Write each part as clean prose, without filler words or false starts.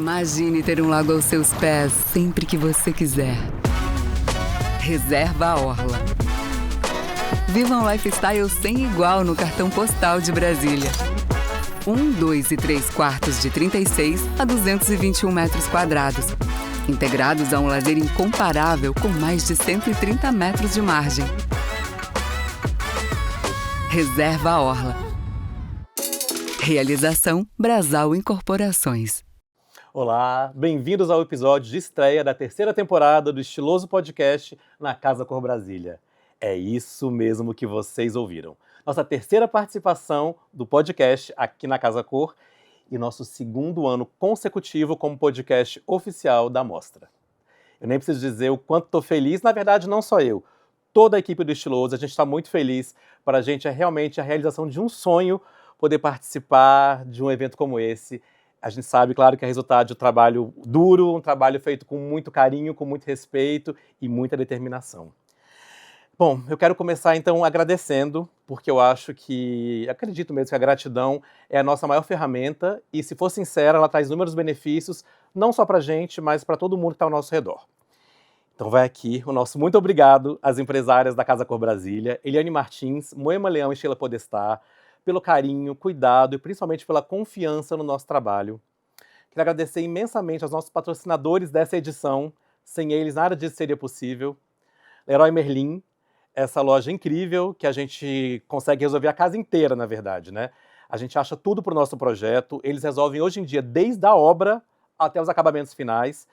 Imagine ter um lago aos seus pés sempre que você quiser. Reserva a Orla. Viva um lifestyle sem igual no cartão postal de Brasília. 1, 2 e 3 quartos de 36 a 221 metros quadrados. Integrados a um lazer incomparável com mais de 130 metros de margem. Reserva a Orla. Realização Brasal Incorporações. Olá, bem-vindos ao episódio de estreia da terceira temporada do estiloso podcast Na Casa Cor Brasília. É isso mesmo que vocês ouviram. Nossa terceira participação do podcast aqui na Casa Cor e nosso segundo ano consecutivo como podcast oficial da mostra. Eu nem preciso dizer o quanto estou feliz, na verdade não só eu. Toda a equipe do Estiloso, a gente está muito feliz. Para a gente é realmente a realização de um sonho poder participar de um evento como esse. A gente sabe, claro, que é resultado de um trabalho duro, um trabalho feito com muito carinho, com muito respeito e muita determinação. Bom, eu quero começar então agradecendo, porque eu acredito mesmo que a gratidão é a nossa maior ferramenta e, se for sincera, ela traz inúmeros benefícios, não só para a gente, mas para todo mundo que está ao nosso redor. Então vai aqui o nosso muito obrigado às empresárias da Casa Cor Brasília, Eliane Martins, Moema Leão e Sheila Podestá, pelo carinho, cuidado e principalmente pela confiança no nosso trabalho. Quero agradecer imensamente aos nossos patrocinadores dessa edição. Sem eles, nada disso seria possível. Leroy Merlin, essa loja incrível que a gente consegue resolver a casa inteira, na verdade, né? A gente acha tudo para o nosso projeto. Eles resolvem hoje em dia desde a obra até os acabamentos finais.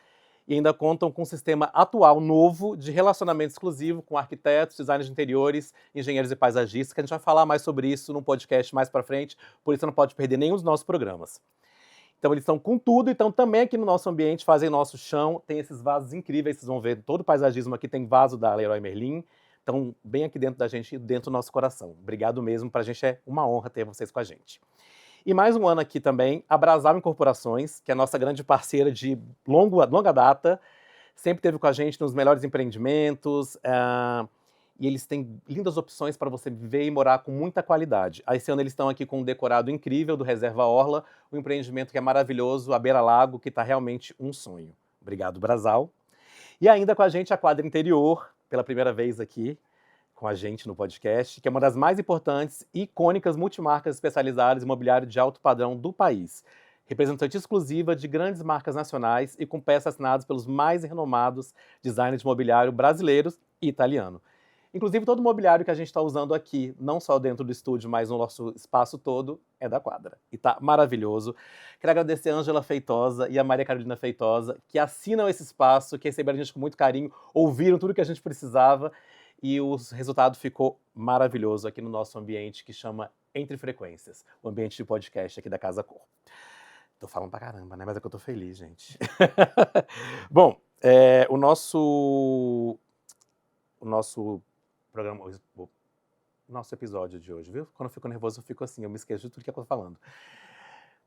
E ainda contam com um sistema atual novo de relacionamento exclusivo com arquitetos, designers de interiores, engenheiros e paisagistas, que a gente vai falar mais sobre isso num podcast mais para frente, por isso você não pode perder nenhum dos nossos programas. Então eles estão com tudo, então também aqui no nosso ambiente fazem nosso chão, tem esses vasos incríveis, vocês vão ver, todo o paisagismo aqui tem vaso da Leroy Merlin, então bem aqui dentro da gente, dentro do nosso coração. Obrigado mesmo, para a gente é uma honra ter vocês com a gente. E mais um ano aqui também, a Brasal Incorporações, que é a nossa grande parceira de longa data, sempre esteve com a gente nos melhores empreendimentos, e eles têm lindas opções para você viver e morar com muita qualidade. Esse ano eles estão aqui com um decorado incrível do Reserva Orla, um empreendimento que é maravilhoso, à beira-lago, que está realmente um sonho. Obrigado, Brasal. E ainda com a gente a Quadra Interior, pela primeira vez aqui, com a gente no podcast, que é uma das mais importantes e icônicas multimarcas especializadas em imobiliário de alto padrão do país. Representante exclusiva de grandes marcas nacionais e com peças assinadas pelos mais renomados designers de mobiliário brasileiros e italiano. Inclusive, todo o mobiliário que a gente está usando aqui, não só dentro do estúdio, mas no nosso espaço todo, é da Quadra. E tá maravilhoso. Quero agradecer a Ângela Feitosa e a Maria Carolina Feitosa, que assinam esse espaço, que receberam a gente com muito carinho, ouviram tudo que a gente precisava, e o resultado ficou maravilhoso aqui no nosso ambiente que chama Entre Frequências, o ambiente de podcast aqui da Casa Cor. Tô falando pra caramba, né? Mas é que eu tô feliz, gente. Bom, o nosso programa, o nosso episódio de hoje, viu? Quando eu fico nervoso, eu fico assim, eu me esqueço de tudo que eu tô falando.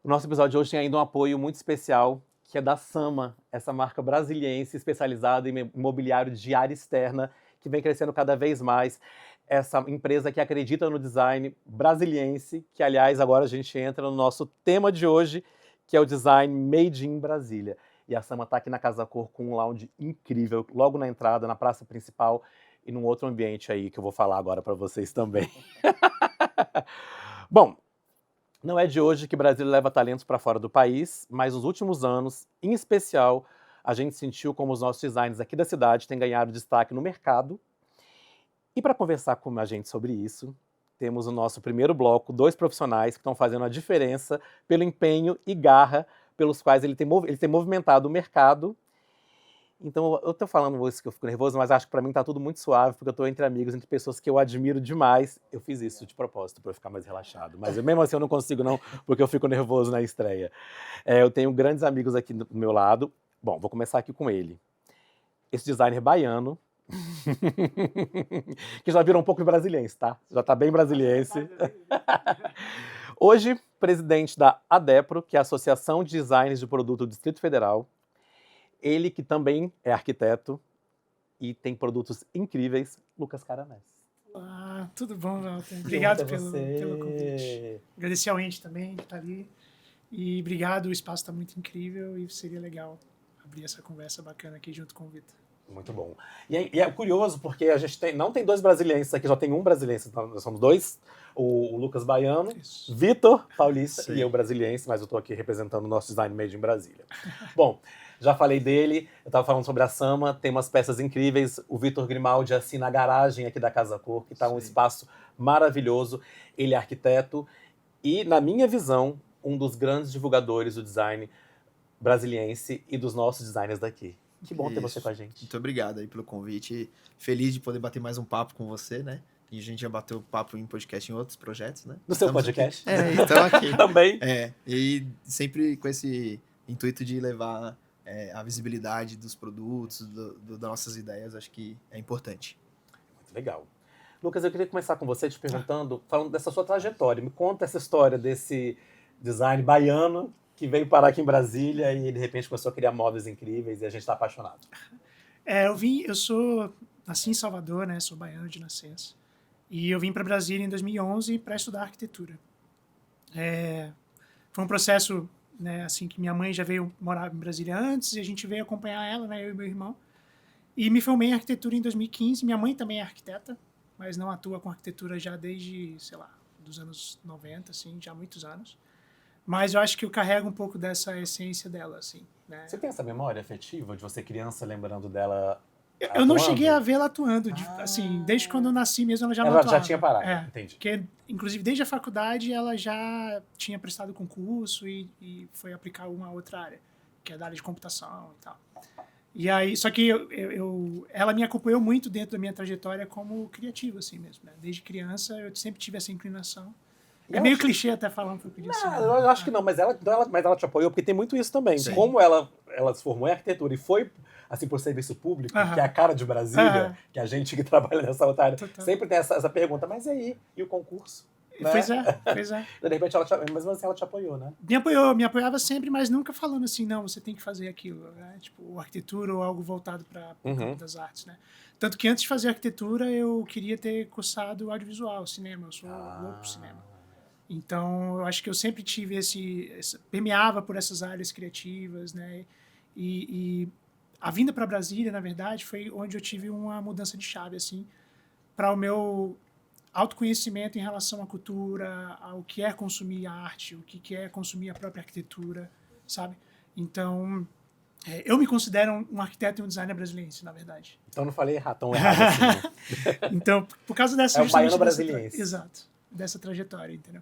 O nosso episódio de hoje tem ainda um apoio muito especial, que é da Sama, essa marca brasiliense especializada em imobiliário de área externa, que vem crescendo cada vez mais. Essa empresa que acredita no design brasiliense, que, aliás, agora a gente entra no nosso tema de hoje, que é o design Made in Brasília. E a Sama está aqui na Casa Cor com um lounge incrível, logo na entrada, na praça principal, e num outro ambiente aí que eu vou falar agora para vocês também. Bom, não é de hoje que Brasília leva talentos para fora do país, mas nos últimos anos, em especial, a gente sentiu como os nossos designers aqui da cidade têm ganhado destaque no mercado. E para conversar com a gente sobre isso, temos o nosso primeiro bloco, dois profissionais que estão fazendo a diferença pelo empenho e garra pelos quais ele tem movimentado o mercado. Então, eu estou falando isso que eu fico nervoso, mas acho que para mim está tudo muito suave, porque eu estou entre amigos, entre pessoas que eu admiro demais. Eu fiz isso de propósito, para eu ficar mais relaxado. Mas mesmo assim eu não consigo não, porque eu fico nervoso na estreia. Eu tenho grandes amigos aqui do meu lado. Bom, vou começar aqui com ele. Esse designer baiano, que já virou um pouco de brasiliense, tá? Já está bem brasiliense. Hoje, presidente da ADEPRO, que é a Associação de Designers de Produto do Distrito Federal. Ele que também é arquiteto e tem produtos incríveis, Lucas Caramés. Olá, tudo bom, Walter? Obrigado pelo convite. Agradecer ao Andy também, que está ali. E obrigado, o espaço está muito incrível e seria legal abrir essa conversa bacana aqui junto com o Vitor. Muito bom. E é curioso porque a gente não tem dois brasilienses aqui, só tem um brasiliense, então nós somos dois. O Lucas Baiano, Isso. Vitor Paulista Sim. e eu brasiliense, mas eu estou aqui representando o nosso design made em Brasília. Bom, já falei dele, eu estava falando sobre a Sama, tem umas peças incríveis. O Vitor Grimaldi assina a garagem aqui da Casa Cor, que está um Sim. espaço maravilhoso. Ele é arquiteto e, na minha visão, um dos grandes divulgadores do design brasiliense e dos nossos designers daqui. Que bom ter você Isso. com a gente. Muito obrigado aí pelo convite. Feliz de poder bater mais um papo com você, né? E a gente já bateu papo em podcast em outros projetos, né? No seu Estamos podcast? Aqui. Então aqui. Também. E sempre com esse intuito de levar a visibilidade dos produtos, das nossas ideias, acho que é importante. Muito legal. Lucas, eu queria começar com você te perguntando, falando dessa sua trajetória. Me conta essa história desse design baiano que veio parar aqui em Brasília e de repente começou a criar móveis incríveis e a gente está apaixonado. Eu nasci em Salvador, né? Sou baiano de nascença. E eu vim para Brasília em 2011 para estudar arquitetura. Foi um processo, né, assim, que minha mãe já veio morar em Brasília antes e a gente veio acompanhar ela, né, eu e meu irmão. E me formei em arquitetura em 2015. Minha mãe também é arquiteta, mas não atua com arquitetura já desde, sei lá, dos anos 90, assim, já há muitos anos. Mas eu acho que eu carrego um pouco dessa essência dela, assim, né? Você tem essa memória afetiva de você criança lembrando dela Eu não atuando? cheguei a vê-la atuando, assim, desde quando eu nasci mesmo ela já não Ela atuava. já tinha parado, entendi. Porque, inclusive, desde a faculdade ela já tinha prestado concurso e foi aplicar uma outra área, que é da área de computação e tal. E aí, só que ela me acompanhou muito dentro da minha trajetória como criativo, assim mesmo, né? Desde criança eu sempre tive essa inclinação. É meio clichê até falando que eu queria ser. Não, eu acho que não, mas ela te apoiou, porque tem muito isso também. Sim. Como ela se formou em arquitetura e foi, assim, por serviço público, que é a cara de Brasília, que a gente que trabalha nessa outra área, sempre tem essa pergunta, mas e aí? E o concurso? Né? Pois é. De repente, mesmo assim, ela te apoiou, né? Me apoiava sempre, mas nunca falando assim, não, você tem que fazer aquilo, né? Tipo, arquitetura ou algo voltado para o campo das artes, né? Tanto que antes de fazer arquitetura, eu queria ter cursado audiovisual, cinema, eu sou louco por cinema. Então, eu acho que eu sempre tive permeava por essas áreas criativas, né? E a vinda para Brasília, na verdade, foi onde eu tive uma mudança de chave, assim, para o meu autoconhecimento em relação à cultura, ao que é consumir a arte, o que é consumir a própria arquitetura, sabe? Então, eu me considero um arquiteto e um designer brasileiro, na verdade. Então não falei tão errado assim. Então, por causa dessa... É um baiano brasiliense. Exato, dessa trajetória, entendeu?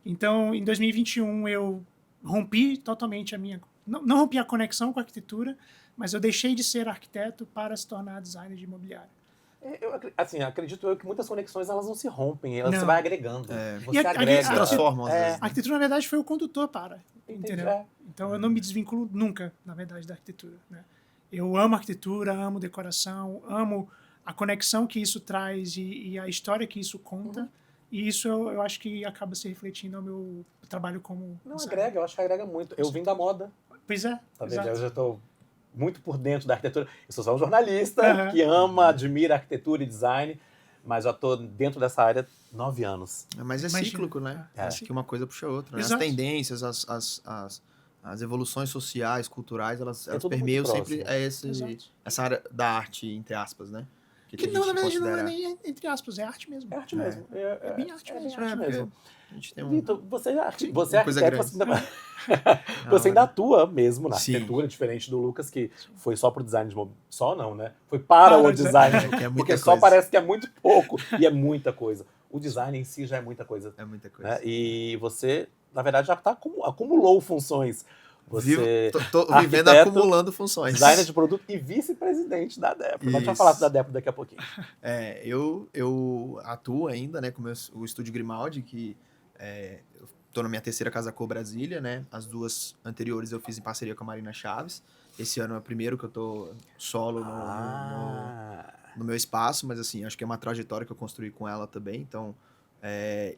Então, em 2021, eu rompi totalmente a minha... Não rompi a conexão com a arquitetura, mas eu deixei de ser arquiteto para se tornar designer de imobiliário. Acredito eu que muitas conexões elas não se rompem, elas Não. você vai agregando. Você E agrega. Se transformam, às vezes. A arquitetura, na verdade, foi o condutor para, entendeu? É. Então, eu não me desvinculo nunca, na verdade, da arquitetura, né? Eu amo arquitetura, amo decoração, amo a conexão que isso traz e a história que isso conta. E isso eu acho que acaba se refletindo ao meu trabalho como... Não, agrega, eu acho que agrega muito. Eu vim da moda. Pois é, Tá vendo? exato. Eu já estou muito por dentro da arquitetura. Eu sou só um jornalista que ama, admira arquitetura e design, mas já estou dentro dessa área há 9 anos. Mas é Imagina. cíclico, né? Acho que uma coisa puxa a outra. Né? As Exato. tendências, as evoluções sociais, culturais, elas tudo permeiam muito sempre Exato. essa área da arte, entre aspas, né? Que não, na verdade, não é nem entre aspas, é arte mesmo. É arte mesmo. É bem arte mesmo. arte mesmo. A gente tem Vitor, você é coisa arquiteto, grande. você ainda atua mesmo na Sim. arquitetura, diferente do Lucas, que foi só pro design de mobiliário. Só não, né? Foi para o design, que é muita porque só coisa. parece que é muito pouco, e é muita coisa. O design em si já é muita coisa. É muita coisa. Né? E você, na verdade, já acumulou funções. Você Tô vivendo arquiteto, acumulando funções. designer de produto e vice-presidente da DEPRO. Nós vamos falar da DEPRO daqui a pouquinho. Eu atuo ainda, né, com o Estúdio Grimaldi, que eu tô na minha terceira Casa Cor Brasília, né? As duas anteriores eu fiz em parceria com a Marina Chaves. Esse ano é o primeiro que eu tô solo no meu espaço, mas assim, acho que é uma trajetória que eu construí com ela também, então...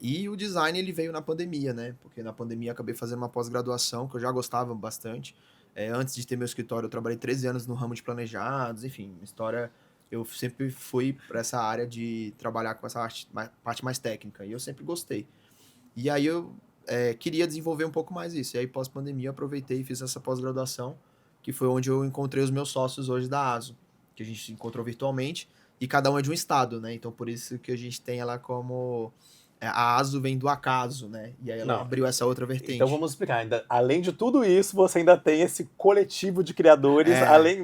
e o design, ele veio na pandemia, né? Porque na pandemia eu acabei fazendo uma pós-graduação, que eu já gostava bastante. Antes de ter meu escritório, eu trabalhei 13 anos no ramo de planejados, enfim, história... Eu sempre fui para essa área de trabalhar com essa parte mais técnica, e eu sempre gostei. E aí queria desenvolver um pouco mais isso. E aí, pós-pandemia, eu aproveitei e fiz essa pós-graduação, que foi onde eu encontrei os meus sócios hoje da ASO, que a gente se encontrou virtualmente, e cada um é de um estado, né? Então, por isso que a gente tem ela como... A ASO vem do acaso, né? E aí ela abriu essa outra vertente. Então vamos explicar. Além de tudo isso, você ainda tem esse coletivo de criadores,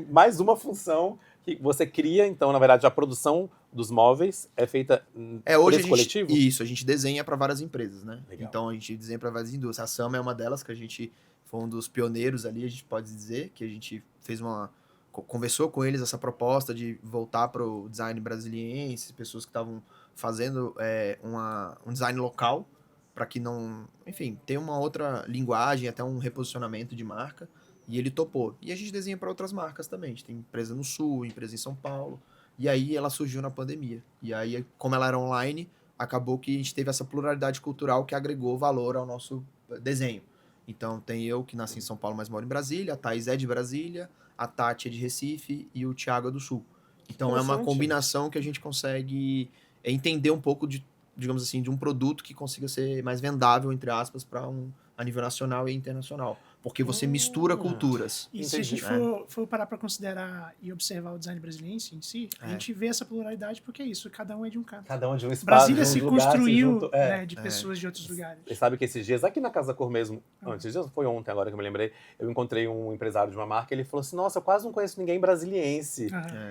mais uma função que você cria. Então, na verdade, a produção dos móveis é feita por esse coletivo? Isso, a gente desenha para várias empresas, né? Legal. Então, a gente desenha para várias indústrias. A Sama é uma delas, que a gente foi um dos pioneiros ali, a gente pode dizer, que a gente conversou com eles essa proposta de voltar para o design brasiliense, pessoas que estavam fazendo um design local, para que não... Enfim, tenha uma outra linguagem, até um reposicionamento de marca, e ele topou. E a gente desenha para outras marcas também. A gente tem empresa no Sul, empresa em São Paulo, e aí ela surgiu na pandemia. E aí, como ela era online, acabou que a gente teve essa pluralidade cultural que agregou valor ao nosso desenho. Então, tem eu, que nasci em São Paulo, mas moro em Brasília, a Thaís é de Brasília, a Tati é de Recife e o Thiago é do Sul. Então, é uma combinação que a gente consegue entender um pouco de, digamos assim, de um produto que consiga ser mais vendável, entre aspas, a nível nacional e internacional. Porque você mistura culturas. E se a gente for parar para considerar e observar o design brasileiro em si, a gente vê essa pluralidade porque é isso, cada um é de um canto. Cada um de um espaço. Brasília se construiu de pessoas de outros lugares. Você sabe que esses dias, aqui na Casa Cor mesmo, esses dias foi ontem agora que eu me lembrei, eu encontrei um empresário de uma marca e ele falou assim, nossa, eu quase não conheço ninguém brasiliense.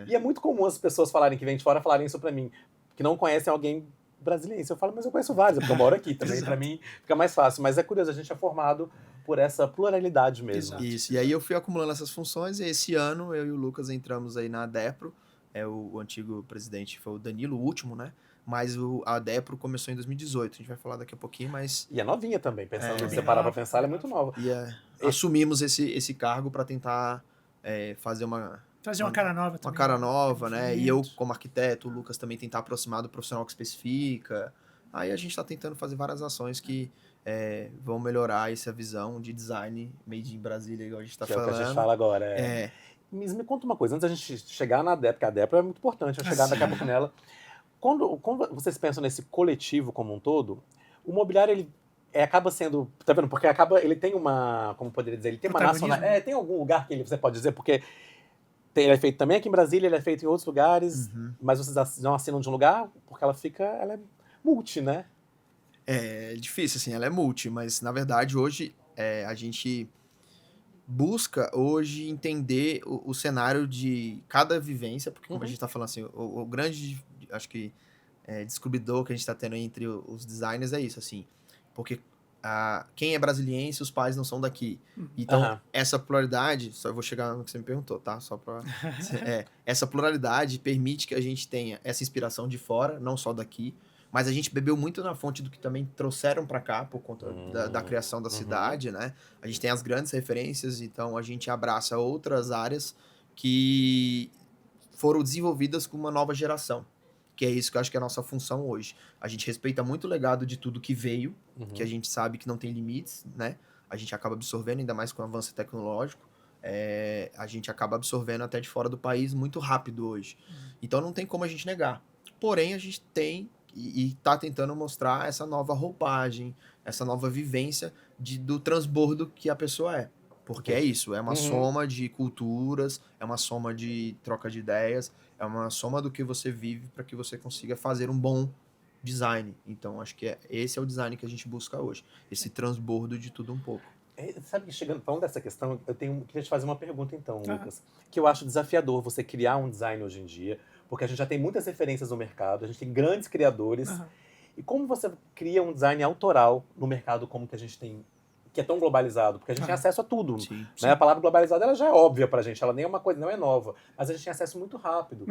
E é muito comum as pessoas falarem que vêm de fora falarem isso pra mim, que não conhecem alguém brasiliense. Eu falo, mas eu conheço vários, porque eu moro aqui também, pra mim fica mais fácil. Mas é curioso, a gente é formado por essa pluralidade mesmo. Isso, e aí eu fui acumulando essas funções, e esse ano eu e o Lucas entramos aí na Adepro, o antigo presidente foi o Danilo, o último, né? Mas a Adepro começou em 2018, a gente vai falar daqui a pouquinho, mas... E é novinha também, pensando, se você parar pra pensar, ela é muito nova. E assumimos esse cargo para tentar fazer trazer uma cara nova também. Uma cara nova, né? E eu, como arquiteto, o Lucas também tentar aproximar do profissional que especifica. Aí a gente está tentando fazer várias ações que vão melhorar essa visão de design made in Brasília, igual a gente está falando. É o que a gente fala agora. Mas me conta uma coisa, antes da gente chegar na Adepro, porque a Adepro é muito importante, eu chegar daqui a pouco nela. Quando vocês pensam nesse coletivo como um todo, o mobiliário, ele acaba sendo... Tá vendo? Porque ele tem uma... Como poderia dizer? Ele tem uma nacionalidade... tem algum lugar que você pode dizer, porque... Ele é feito também aqui em Brasília, ele é feito em outros lugares, mas vocês não assinam de um lugar, porque ela é multi, né? É difícil, assim, ela é multi, mas na verdade hoje a gente busca hoje entender o cenário de cada vivência, porque como a gente está falando assim, o grande, acho que, descobridor que a gente está tendo entre os designers é isso, assim, porque quem é brasiliense, os pais não são daqui. Então, essa pluralidade, só eu vou chegar no que você me perguntou, tá? Só pra... essa pluralidade permite que a gente tenha essa inspiração de fora, não só daqui, mas a gente bebeu muito na fonte do que também trouxeram para cá, por conta da criação da cidade, né? A gente tem as grandes referências, então a gente abraça outras áreas que foram desenvolvidas com uma nova geração. Que é isso que eu acho que é a nossa função hoje. A gente respeita muito o legado de tudo que veio, que a gente sabe que não tem limites, né? A gente acaba absorvendo, ainda mais com o avanço tecnológico, a gente acaba absorvendo até de fora do país muito rápido hoje. Então não tem como a gente negar. Porém, a gente tem e está tentando mostrar essa nova roupagem, essa nova vivência do transbordo que a pessoa é. Porque é isso, é uma soma de culturas, é uma soma de troca de ideias, é uma soma do que você vive para que você consiga fazer um bom design. Então, acho que esse é o design que a gente busca hoje, esse transbordo de tudo um pouco. Sabe que falando dessa questão, eu queria te fazer uma pergunta então, Lucas, que eu acho desafiador você criar um design hoje em dia, porque a gente já tem muitas referências no mercado, a gente tem grandes criadores, e como você cria um design autoral no mercado como que a gente tem, que é tão globalizado, porque a gente tem acesso a tudo. Sim. A palavra globalizada ela já é óbvia pra gente, ela nem é uma coisa, não é nova, mas a gente tem acesso muito rápido.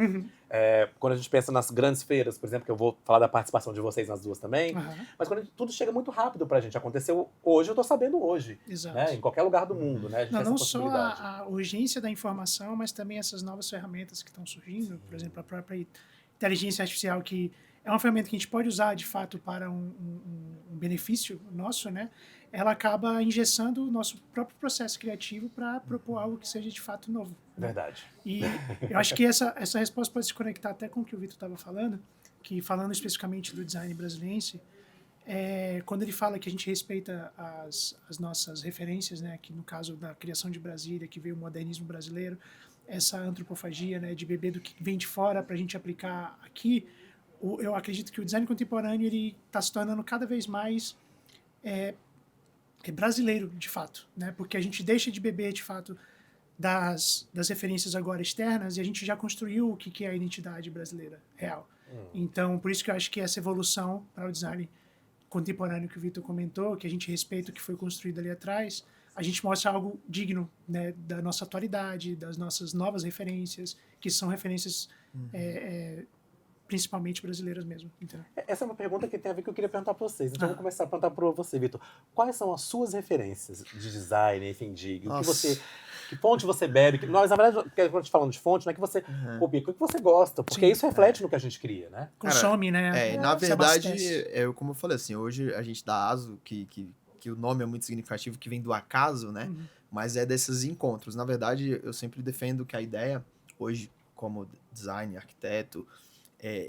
Quando a gente pensa nas grandes feiras, por exemplo, que eu vou falar da participação de vocês nas duas também, mas quando tudo chega muito rápido pra gente. Aconteceu hoje, eu tô sabendo hoje. Exato. Né? Em qualquer lugar do mundo. Né? A gente tem não essa só possibilidade. a urgência da informação, mas também essas novas ferramentas que estão surgindo, por exemplo, a própria inteligência artificial, que é uma ferramenta que a gente pode usar, de fato, para um benefício nosso, né? Ela acaba engessando o nosso próprio processo criativo para propor algo que seja, de fato, novo. Verdade. E eu acho que essa resposta pode se conectar até com o que o Vitor estava falando, que falando especificamente do design brasiliense, quando ele fala que a gente respeita as nossas referências, né, que no caso da criação de Brasília, que veio o modernismo brasileiro, essa antropofagia, né, de beber do que vem de fora para a gente aplicar aqui, eu acredito que o design contemporâneo ele está se tornando cada vez mais brasileiro, de fato, né, porque a gente deixa de beber, de fato, das referências agora externas e a gente já construiu o que é a identidade brasileira real. Então, por isso que eu acho que essa evolução para o design contemporâneo que o Vitor comentou, que a gente respeita o que foi construído ali atrás, a gente mostra algo digno, né, da nossa atualidade, das nossas novas referências, que são referências principalmente brasileiras mesmo. Entendeu? Essa é uma pergunta que tem a ver que eu queria perguntar para vocês. Então, eu vou começar a perguntar para você, Vitor. Quais são as suas referências de design, enfim, que fonte você bebe? Nós, na verdade, quando a gente falando de fonte, não é que você copia, o que você gosta, porque isso reflete no que a gente cria, né? Consome, né? Na verdade, como eu falei assim, hoje a gente dá ASO, que o nome é muito significativo, que vem do acaso, né? Mas é desses encontros. Na verdade, eu sempre defendo que a ideia, hoje, como design, arquiteto,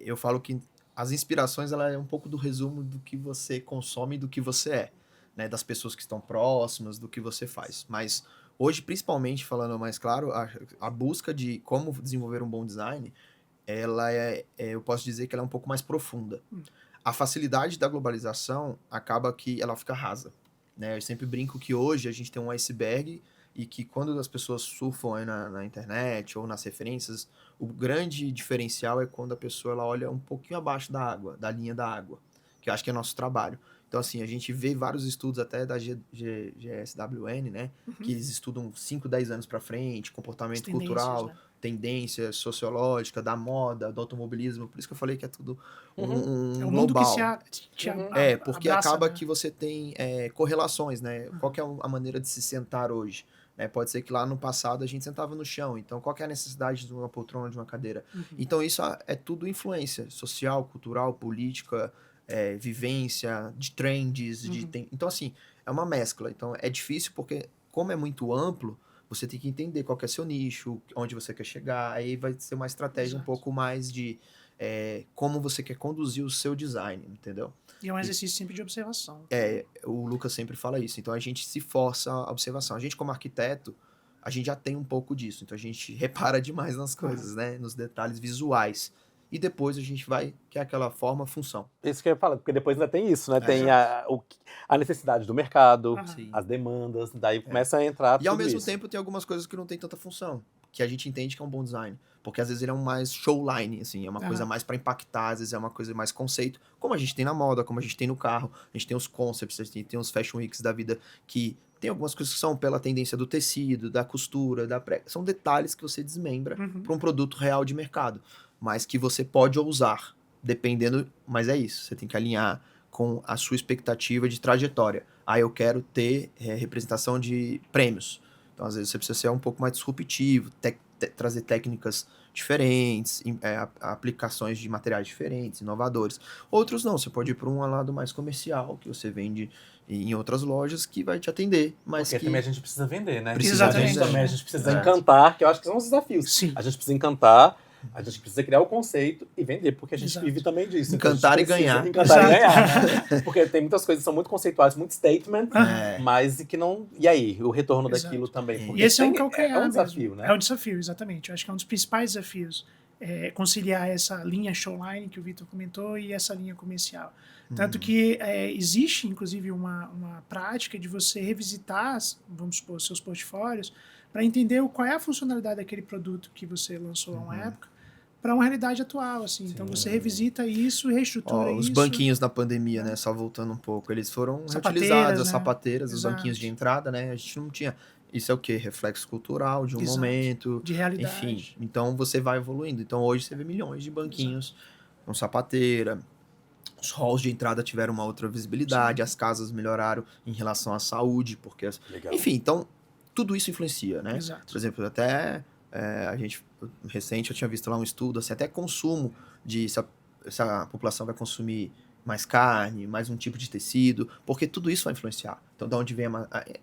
eu falo que as inspirações, ela é um pouco do resumo do que você consome e do que você é, né? Das pessoas que estão próximas, do que você faz. Mas hoje, principalmente, falando mais claro, a busca de como desenvolver um bom design, ela eu posso dizer que ela é um pouco mais profunda. A facilidade da globalização acaba que ela fica rasa, né? Eu sempre brinco que hoje a gente tem um iceberg e que quando as pessoas surfam aí na internet ou nas referências, o grande diferencial é quando a pessoa ela olha um pouquinho abaixo da água, da linha da água, que eu acho que é nosso trabalho. Então, assim, a gente vê vários estudos até da GSWN, né? Que eles estudam 5, 10 anos para frente, comportamento cultural, né? Tendência sociológica, da moda, do automobilismo. Por isso que eu falei que é tudo é um um mundo global. que porque abraça, acaba né? que você tem correlações, né? Qual que é a maneira de se sentar hoje? Pode ser que lá no passado a gente sentava no chão. Então, qual que é a necessidade de uma poltrona, de uma cadeira? Então, isso é tudo influência social, cultural, política, vivência, de trends. Então, assim, é uma mescla. Então, é difícil porque, como é muito amplo, você tem que entender qual que é seu nicho, onde você quer chegar. Aí vai ser uma estratégia um pouco mais de como você quer conduzir o seu design, entendeu? E é um exercício sempre de observação. O Lucas sempre fala isso. Então, a gente se força a observação. A gente, como arquiteto, a gente já tem um pouco disso. Então, a gente repara demais nas coisas, né? Nos detalhes visuais. E depois a gente vai, que é aquela forma, função. Isso que eu ia falar, porque depois ainda tem isso, né? Tem a necessidade do mercado, as demandas, daí começa a entrar tudo E ao mesmo isso. tempo tem algumas coisas que não tem tanta função, que a gente entende que é um bom design. Porque às vezes ele é um mais showline, assim, é uma coisa mais para impactar, às vezes é uma coisa mais conceito, como a gente tem na moda, como a gente tem no carro, a gente tem os concepts, a gente tem os fashion weeks da vida, que tem algumas coisas que são pela tendência do tecido, da costura, são detalhes que você desmembra para um produto real de mercado, mas que você pode ousar, dependendo, mas é isso, você tem que alinhar com a sua expectativa de trajetória. Eu quero ter representação de prêmios. Então, às vezes, você precisa ser um pouco mais disruptivo, trazer técnicas diferentes, aplicações de materiais diferentes, inovadores. Outros não, você pode ir para um lado mais comercial, que você vende em outras lojas, que vai te atender. Mas porque também a gente precisa vender, né? Exatamente. A gente precisa encantar, que eu acho que são os desafios. Sim. A gente precisa encantar, a gente precisa criar o conceito e vender, porque a gente vive também disso. Encantar e ganhar. Encantar e ganhar, né? Porque tem muitas coisas que são muito conceituais, muito statement, mas que não... E aí, o retorno daquilo também. E esse é um calcanhar é um desafio, né? É um desafio, exatamente. Eu acho que é um dos principais desafios. Conciliar essa linha showline que o Vitor comentou e essa linha comercial. Tanto que existe, inclusive, uma prática de você revisitar, vamos supor, seus portfólios, para entender qual é a funcionalidade daquele produto que você lançou há uma época, para uma realidade atual, assim. Então você revisita isso e reestrutura isso. Os banquinhos na pandemia, né? Só voltando um pouco, eles foram Sapateiras, reutilizados, as né? sapateiras, os Exato. banquinhos de entrada, né? A gente não tinha. Isso é o quê? Reflexo cultural de um momento. De realidade. Enfim, então você vai evoluindo. Então hoje você vê milhões de banquinhos com sapateira. Os halls de entrada tiveram uma outra visibilidade, as casas melhoraram em relação à saúde, porque... Enfim, então tudo isso influencia, né? Exato. Por exemplo, até recente eu tinha visto lá um estudo, assim, até consumo se a população vai consumir mais carne, mais um tipo de tecido, porque tudo isso vai influenciar. Então, de onde vem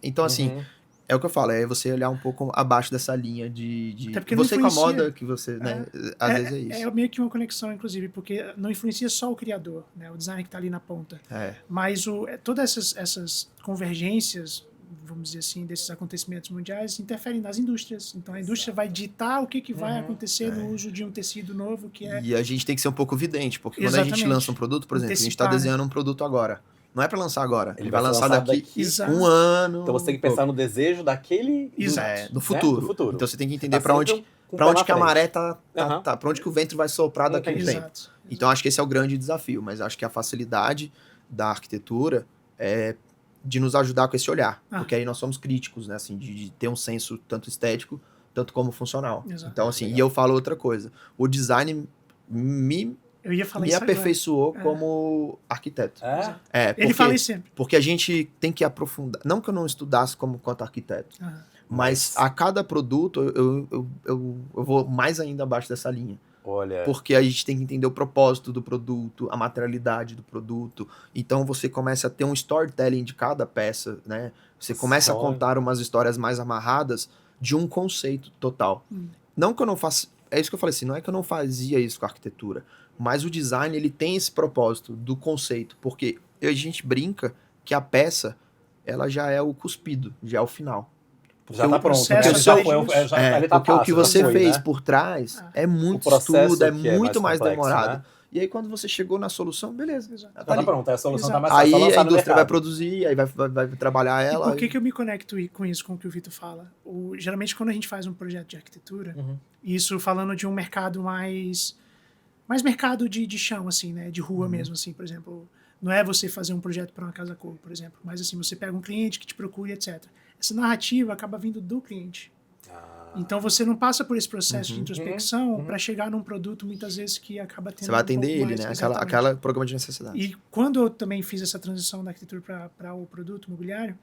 então assim, É o que eu falo, é você olhar um pouco abaixo dessa linha de Até porque que não você influencia. incomoda, que você, né? Às vezes é isso. É meio que uma conexão, inclusive, porque não influencia só o criador, né? O designer que está ali na ponta. Mas todas essas convergências, vamos dizer assim, desses acontecimentos mundiais interferem nas indústrias. Então a indústria vai ditar o que vai acontecer no uso de um tecido novo que é... E a gente tem que ser um pouco vidente, porque quando a Exatamente. gente lança um produto, por exemplo, a gente está Antecipar, né? desenhando um produto agora. Não é para lançar agora. Ele vai vai ser lançar lançado daqui Exato. um ano. Então você tem que pensar no desejo daquele... Exato. do futuro. Do futuro. Então você tem que Você entender tá para sempre onde, com o pra pé onde na que a frente. maré tá, pra onde que o vento vai soprar daqui a um tempo. Exato. Então acho que esse é o grande desafio, mas acho que a facilidade da arquitetura é de nos ajudar com esse olhar, porque aí nós somos críticos, né, assim, de ter um senso tanto estético, tanto como funcional. Exato. Então assim, e eu falo outra coisa, o design Eu ia falar me isso agora. aperfeiçoou como arquiteto. Ele fala isso sempre. Porque a gente tem que aprofundar, não que eu não estudasse quanto arquiteto, mas a cada produto eu vou mais ainda abaixo dessa linha. Olha. Porque a gente tem que entender o propósito do produto, a materialidade do produto. Então você começa a ter um storytelling de cada peça, né? Você começa a contar umas histórias mais amarradas de um conceito total. Não que eu não faça... É isso que eu falei assim, não é que eu não fazia isso com a arquitetura, mas o design, ele tem esse propósito do conceito, porque a gente brinca que a peça, ela já é o cuspido, já é o final. Já tá pronto, né? Porque o que você fez por trás é muito estudo, é muito mais demorado. Né? E aí quando você chegou na solução, beleza. Já tá pronto, a solução tá mais fácil. Aí a indústria vai produzir, aí vai trabalhar ela. E por que eu me conecto com isso, com o que o Vitor fala? Geralmente quando a gente faz um projeto de arquitetura, isso falando de um mercado mais mercado de chão, assim, né? De rua mesmo, assim, por exemplo. Não é você fazer um projeto para uma casa cor, por exemplo, mas assim, você pega um cliente que te procura, etc. Essa narrativa acaba vindo do cliente. Então você não passa por esse processo de introspecção para chegar num produto muitas vezes que acaba tendo... Você vai atender ele, né? Aquela programa de necessidade. E quando eu também fiz essa transição da arquitetura para o produto imobiliário,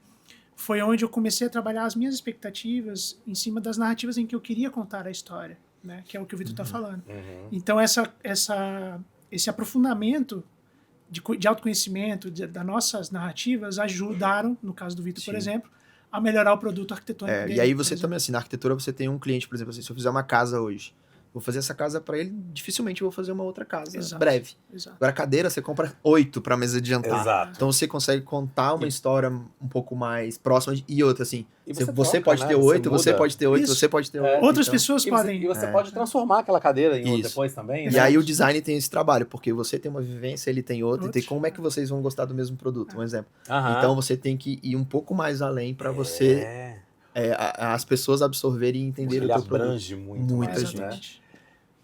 foi onde eu comecei a trabalhar as minhas expectativas em cima das narrativas em que eu queria contar a história, né? Que é o que o Vitor está falando. Então esse aprofundamento de autoconhecimento das nossas narrativas ajudaram, no caso do Vitor, por exemplo, a melhorar o produto arquitetônico dele. E aí você também, assim, na arquitetura você tem um cliente, por exemplo, assim, se eu fizer uma casa hoje, vou fazer essa casa para ele, dificilmente eu vou fazer uma outra casa breve. Agora a cadeira você compra 8 para mesa de jantar. Então você consegue contar uma história um pouco mais próxima e outra, assim. Você pode ter 8, você pode ter 8, você pode ter 8. Outras pessoas podem. E você pode transformar aquela cadeira em outra depois também. E aí o design tem esse trabalho, porque você tem uma vivência, ele tem outra, e como é que vocês vão gostar do mesmo produto, um exemplo. Então você tem que ir um pouco mais além para você... as pessoas absorverem e entenderem o teu produto. Ele abrange muita gente. Né?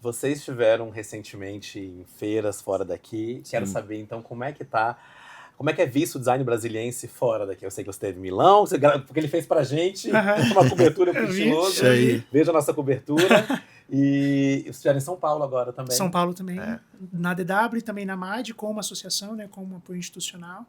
Vocês estiveram recentemente em feiras fora daqui. Sim. Quero saber, então, como é que é visto o design brasiliense fora daqui? Eu sei que você esteve em Milão, porque ele fez pra gente uma cobertura pro Estiloso. Veja a nossa cobertura. E vocês estiveram em São Paulo agora também. São Paulo também. Na DW e também na MAD, com uma associação, né, com um apoio institucional.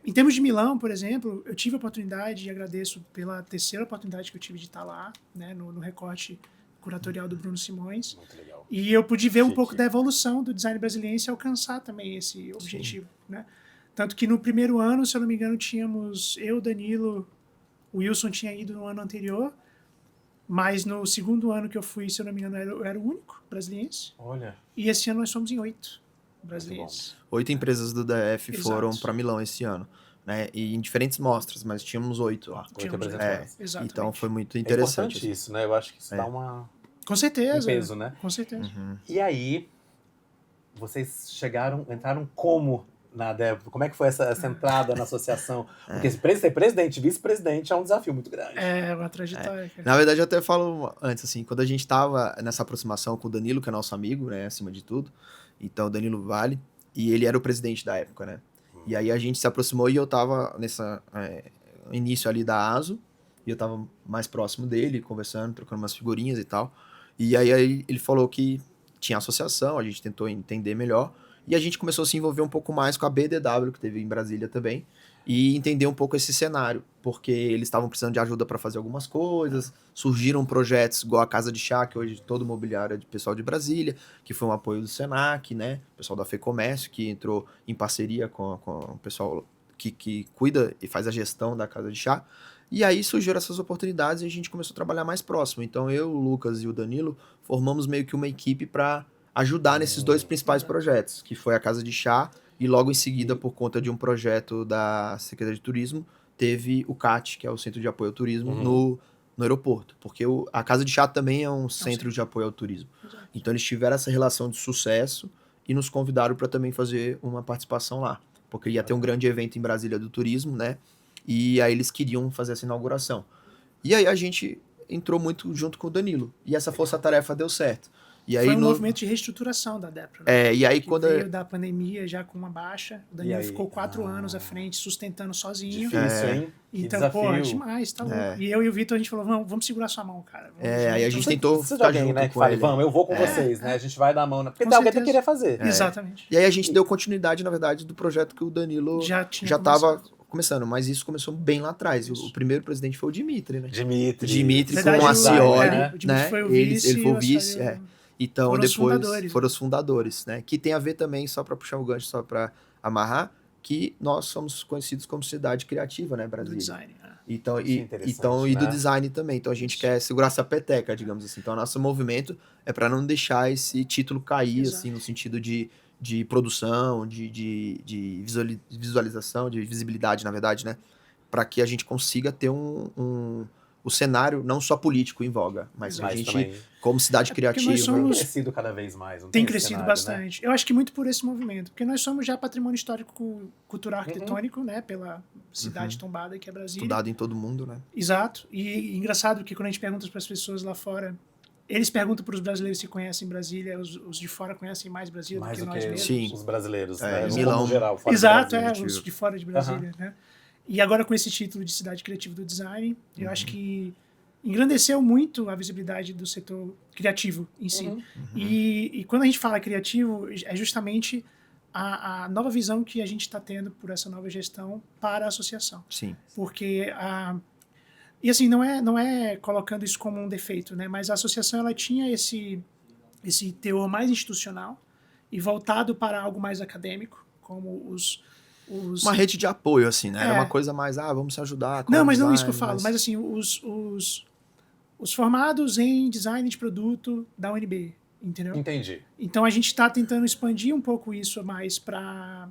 Em termos de Milão, por exemplo, eu tive a oportunidade, e agradeço pela terceira oportunidade que eu tive de estar lá, né, no recorte curatorial do Bruno Simões. Muito legal. E eu pude ver um pouco da evolução do design brasileiro e alcançar também esse objetivo, né? Tanto que no primeiro ano, se eu não me engano, tínhamos eu, Danilo, o Wilson tinha ido no ano anterior, mas no segundo ano que eu fui, se eu não me engano, eu era o único brasiliense. Olha. E esse ano nós somos em 8 brasileiros. 8 empresas do DF foram para Milão esse ano. Né? E em diferentes mostras, mas tínhamos 8 lá. Então foi muito interessante. É importante isso, né? Eu acho que isso dá uma... Com certeza. Um peso, né? Com certeza. E aí, vocês entraram como na DEV? Como é que foi essa entrada na associação? Porque ser presidente, vice-presidente é um desafio muito grande. É uma trajetória. Na verdade, eu até falo antes, assim, quando a gente estava nessa aproximação com o Danilo, que é nosso amigo, né, acima de tudo, então o Danilo Vale, e ele era o presidente da época, né? E aí a gente se aproximou e eu tava nessa início ali da ASO, e eu tava mais próximo dele, conversando, trocando umas figurinhas e tal. E aí ele falou que tinha associação, a gente tentou entender melhor, e a gente começou a se envolver um pouco mais com a BDW, que teve em Brasília também, e entender um pouco esse cenário, porque eles estavam precisando de ajuda para fazer algumas coisas, surgiram projetos igual a Casa de Chá, que hoje todo mobiliário é de pessoal de Brasília, que foi um apoio do Senac, né, o pessoal da FEComércio, que entrou em parceria com o pessoal que cuida e faz a gestão da Casa de Chá, E aí surgiram essas oportunidades e a gente começou a trabalhar mais próximo. Então eu, o Lucas e o Danilo formamos meio que uma equipe para ajudar nesses 2 principais projetos, que foi a Casa de Chá e logo em seguida, por conta de um projeto da Secretaria de Turismo, teve o CAT, que é o Centro de Apoio ao Turismo, no aeroporto. Porque a Casa de Chá também é um centro de apoio ao turismo. Exato. Então eles tiveram essa relação de sucesso e nos convidaram para também fazer uma participação lá. Porque ia ter um grande evento em Brasília do turismo, né? E aí eles queriam fazer essa inauguração. E aí a gente entrou muito junto com o Danilo. E essa força-tarefa deu certo. E aí Foi um movimento de reestruturação da DEPRA. E aí que quando... veio da pandemia já com uma baixa. O Danilo aí? ficou 4 anos à frente, sustentando sozinho. Difícil, hein? Que Então, desafio. demais, tá louco. E eu e o Vitor, a gente falou, vamos segurar sua mão, cara. aí a gente tentou Precisa de ficar alguém, junto né, que com fale, ele. vamos, eu vou com vocês, né? A gente vai dar a mão. Porque Com tem alguém que certeza. queria fazer. Exatamente. E aí a gente deu continuidade, na verdade, do projeto que o Danilo Já tinha estava começado. começando. Mas isso começou bem lá atrás. Isso. O primeiro presidente foi o Dimitri, né? Dimitri com Verdade, a o- Cioli, o Dimitri né? foi o Ele vice foi o e o vice, Cioli- Então, Foram os depois fundadores, foram os fundadores, né? Que tem a ver também, só para puxar o gancho, só para amarrar, que nós somos conhecidos como cidade criativa, né, do Brasília? design. Então, Isso é e interessante, do né? design também. Então a gente quer segurar essa peteca, digamos assim. Então, o nosso movimento é para não deixar esse título cair, Exato. assim, no sentido de produção, de visualização, de visibilidade, na verdade, né? Para que a gente consiga ter o cenário não só político em voga, mas a Mas gente, também como cidade porque nós criativa... tem somos- crescido cada vez mais. Não Tem esse crescido cenário, né? bastante. Eu acho que muito por esse movimento, porque nós somos já patrimônio histórico cultural arquitetônico, né, pela cidade tombada que é Brasília. Estudado em todo mundo, né? Exato. E engraçado que quando a gente pergunta para as pessoas lá fora, eles perguntam para os brasileiros se conhecem Brasília, os de fora conhecem mais Brasília Mais do que do nós que mesmos. Sim. os brasileiros, É, né? No Milão. como geral, fora do Exato, Brasil. os de fora de Brasília, né? E agora com esse título de cidade criativa do design, eu acho que engrandeceu muito a visibilidade do setor criativo em si. E quando a gente fala criativo, é justamente a nova visão que a gente está tendo por essa nova gestão para a associação. Sim. Porque e assim, não é colocando isso como um defeito, né? Mas a associação ela tinha esse teor mais institucional e voltado para algo mais acadêmico, como os Uma rede de apoio, assim, né? Era É. uma coisa mais, vamos se ajudar. Não, como mas não é isso design, que eu falo. Mas assim, os formados em design de produto da UNB, entendeu? Entendi. Então a gente está tentando expandir um pouco isso mais para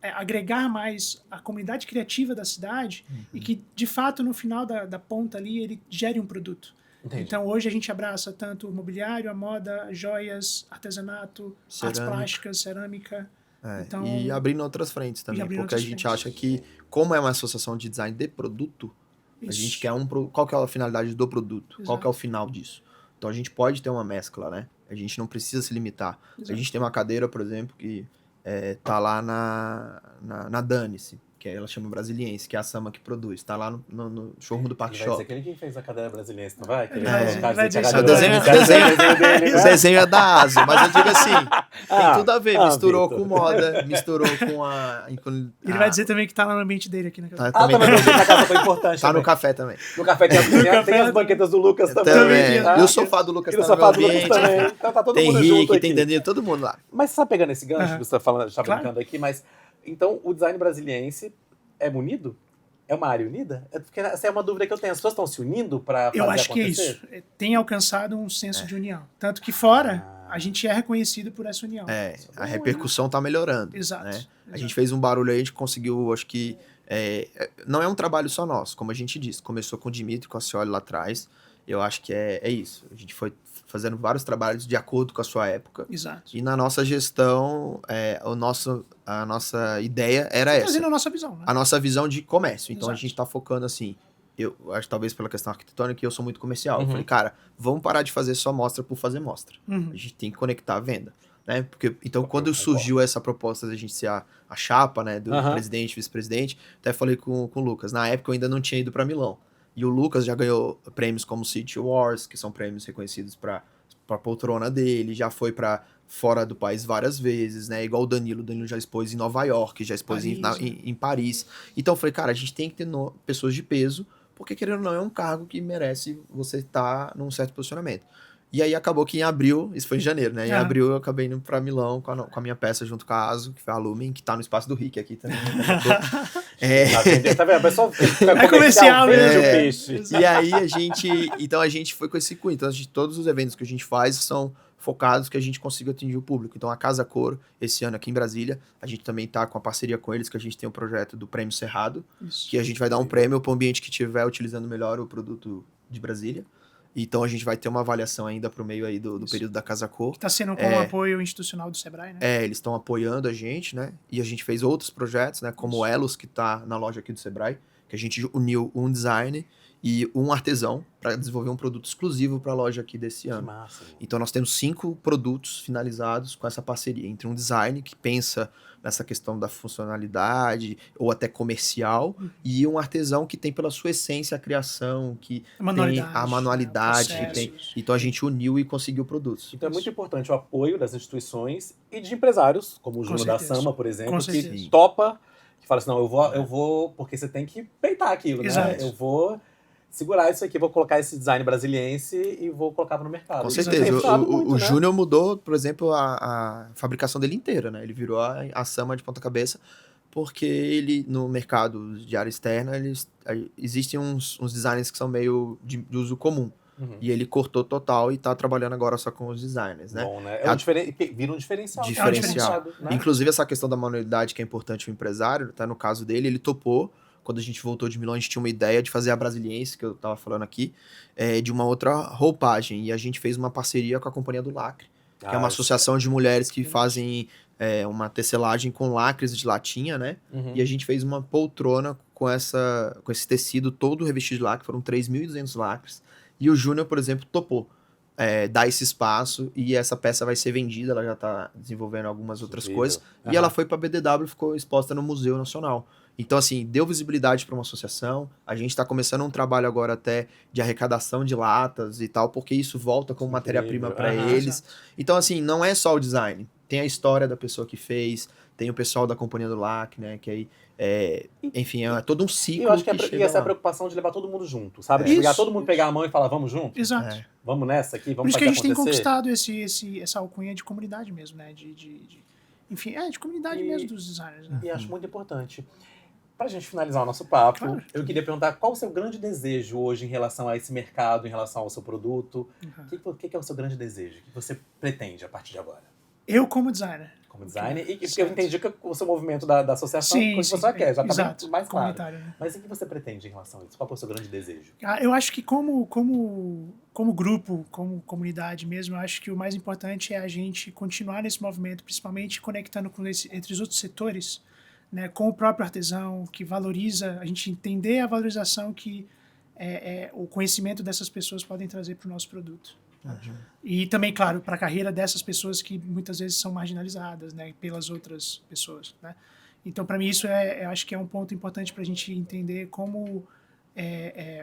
agregar mais a comunidade criativa da cidade e que, de fato, no final da ponta ali, ele gere um produto. Entendi. Então hoje a gente abraça tanto o mobiliário, a moda, joias, artesanato, artes Cerâmica. plásticas, cerâmica. É, Então- e abrindo outras frentes também, abrindo porque a outras gente frentes. acha que, como é uma associação de design de produto, a Isso. gente quer qual que é a finalidade do produto, qual que é o Exato. final disso. Então a gente pode ter uma mescla, né? A gente não precisa se limitar. Exato. A gente tem uma cadeira, por exemplo, que tá lá na Dane-se, que ela chama Brasiliense, que é a Sama que produz. Tá lá no showroom do Parque Ele vai dizer Shop. que ele quem fez a cadeira brasiliense, não vai? Que ele vai colocar dizer a isso. cadeira O desenho- brasiliense, desenho- dele, O né? desenho é da ASO, mas eu digo assim, tem Ah, tudo a ver. ah, Misturou Vitor. com moda, misturou com a... Ele vai dizer também que tá lá no ambiente dele aqui na casa. Tá, Ah, também também não na casa foi importante. tá no também. café também. No café tem tem as banquetas do Lucas também. Também. tá? E o sofá do Lucas E no tá no sofá do meu Lucas ambiente. também. Então tá todo Tem mundo junto Rick, aqui. tem Danilo, todo mundo lá. Mas você tá pegando esse gancho Aham. que você tá falando, tá Claro. brincando aqui, mas então o design brasiliense é unido? É uma área unida? É porque essa é uma dúvida que eu tenho. As pessoas estão se unindo para fazer Eu acho que é acontecer? isso. Tem alcançado um senso de união. Tanto que fora, a gente é reconhecido por essa união. A repercussão tá melhorando. Exato. Né? A exato. gente fez um barulho aí, a gente conseguiu, acho que... não é um trabalho só nosso, como a gente disse. Começou com o Dimitri, com a Cioli lá atrás. Eu acho que é isso. A gente foi fazendo vários trabalhos de acordo com a sua época. Exato. E na nossa gestão, a nossa ideia era essa. Trazendo a nossa visão, né? A nossa visão de comércio. Então Exato. a gente tá focando assim. Eu acho talvez pela questão arquitetônica que eu sou muito comercial. Uhum. Eu falei, cara, vamos parar de fazer só mostra por fazer mostra. Uhum. A gente tem que conectar a venda. Né? Porque, então, quando Eu surgiu essa proposta da gente ser a chapa, né, do Aham. presidente, vice-presidente, até falei com o Lucas. Na época eu ainda não tinha ido para Milão. E o Lucas já ganhou prêmios como City Awards, que são prêmios reconhecidos para a poltrona dele, já foi para fora do país várias vezes, né? Igual o Danilo já expôs em Nova York, já expôs em Paris. Então eu falei, cara, a gente tem que ter pessoas de peso, porque querendo ou não é um cargo que merece você estar num certo posicionamento. E aí acabou que em abril, isso foi em janeiro, né? Em Ah. abril eu acabei indo pra Milão com a minha peça junto com a ASO, que foi a Lumen, que tá no espaço do Rick aqui também. Tá vendo? A pessoa É comercial, vende o né? peixe. E aí a gente foi com esse cunho. Então todos os eventos que a gente faz são focados que a gente consiga atingir o público. Então a Casa Cor, esse ano aqui em Brasília, a gente também tá com a parceria com eles, que a gente tem o projeto do Prêmio Cerrado, Isso. que a gente vai dar um prêmio para o ambiente que estiver utilizando melhor o produto de Brasília. Então a gente vai ter uma avaliação ainda pro meio aí do período da Casa Cor. Que tá sendo com o apoio institucional do Sebrae, né? Eles estão apoiando a gente, né? E a gente fez outros projetos, né? Como o Elos, que tá na loja aqui do Sebrae, que a gente uniu um design e um artesão para desenvolver um produto exclusivo para a loja aqui desse Que ano. massa. Então nós temos 5 produtos finalizados com essa parceria entre um design que pensa nessa questão da funcionalidade ou até comercial e um artesão que tem pela sua essência a criação, que tem a manualidade, que tem. Então a gente uniu e conseguiu produtos. Então é muito importante o apoio das instituições e de empresários, como o Júnior da certeza. Sama, por exemplo, Com que certeza. topa, que fala assim, não, eu vou, porque você tem que peitar aquilo, né? Exato. Eu vou segurar isso aqui, vou colocar esse design brasiliense e vou colocar no mercado. Com Isso certeza. tem funcionado muito, O né? Júnior mudou, por exemplo, a fabricação dele inteira, né? Ele virou a Sama de ponta cabeça, porque ele, no mercado de área externa, existem uns designers que são meio de uso comum. Uhum. E ele cortou total e tá trabalhando agora só com os designers, né? Bom, né? Vira um diferencial. Diferencial. Né? Inclusive, essa questão da manualidade que é importante o empresário, tá? No caso dele, ele topou. Quando a gente voltou de Milão, a gente tinha uma ideia de fazer a Brasiliense, que eu tava falando aqui, de uma outra roupagem. E a gente fez uma parceria com a Companhia do Lacre, que é uma associação de mulheres que fazem uma tecelagem com lacres de latinha, né? Uhum. E a gente fez uma poltrona com esse tecido todo revestido de lacre, foram 3.200 lacres. E o Júnior, por exemplo, topou dar esse espaço e essa peça vai ser vendida, ela já está desenvolvendo algumas outras coisas. E ela foi para a BDW e ficou exposta no Museu Nacional. Então, assim, deu visibilidade para uma associação. A gente está começando um trabalho agora até de arrecadação de latas e tal, porque isso volta como matéria-prima para eles. Então, assim, não é só o design. Tem a história da pessoa que fez, tem o pessoal da Companhia do Lacre, né? Que aí, enfim, é todo um ciclo. E eu acho que essa é a lá. preocupação de levar todo mundo junto, sabe? Isso, Pegar todo mundo, pegar a mão e falar, vamos junto? Exato. Vamos nessa aqui, Por vamos isso que fazer a gente tem acontecer? conquistado essa alcunha de comunidade mesmo, né? Enfim, de comunidade mesmo dos designers, né? E acho muito importante. Pra gente finalizar o nosso papo, Claro. eu queria perguntar qual o seu grande desejo hoje em relação a esse mercado, em relação ao seu produto. O que é o seu grande desejo? O que você pretende a partir de agora? Eu como designer. Como designer, e porque eu entendi que o seu movimento da associação, Sim, coisa que você quer, já tá exato, bem mais claro. comunitário, né? Mas o que você pretende em relação a isso? Qual é o seu grande desejo? Eu acho que como grupo, como comunidade mesmo, eu acho que o mais importante é a gente continuar nesse movimento, principalmente conectando entre os outros setores, né, com o próprio artesão, que valoriza, a gente entender a valorização que o conhecimento dessas pessoas podem trazer para o nosso produto. E também, claro, para a carreira dessas pessoas que muitas vezes são marginalizadas, né, pelas outras pessoas, né? Então, para mim, isso eu acho que é um ponto importante para a gente entender como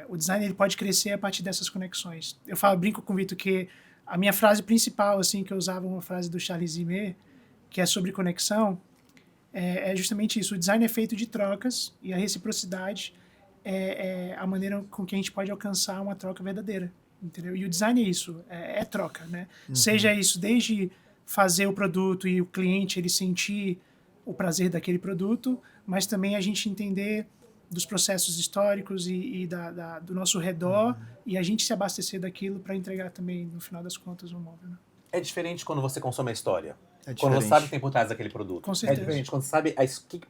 o design ele pode crescer a partir dessas conexões. Eu brinco com o Vitor que a minha frase principal, assim, que eu usava uma frase do Charles Zimet, que é sobre conexão, é justamente isso. O design é feito de trocas e a reciprocidade é a maneira com que a gente pode alcançar uma troca verdadeira. Entendeu? E o design é isso, é troca, né? Seja isso desde fazer o produto e o cliente ele sentir o prazer daquele produto, mas também a gente entender dos processos históricos e do nosso redor e a gente se abastecer daquilo para entregar também, no final das contas, um móvel. Né? É diferente quando você consome a história. É Quando você diferente. sabe o que tem por trás daquele produto. Com certeza. É diferente. Quando você sabe o que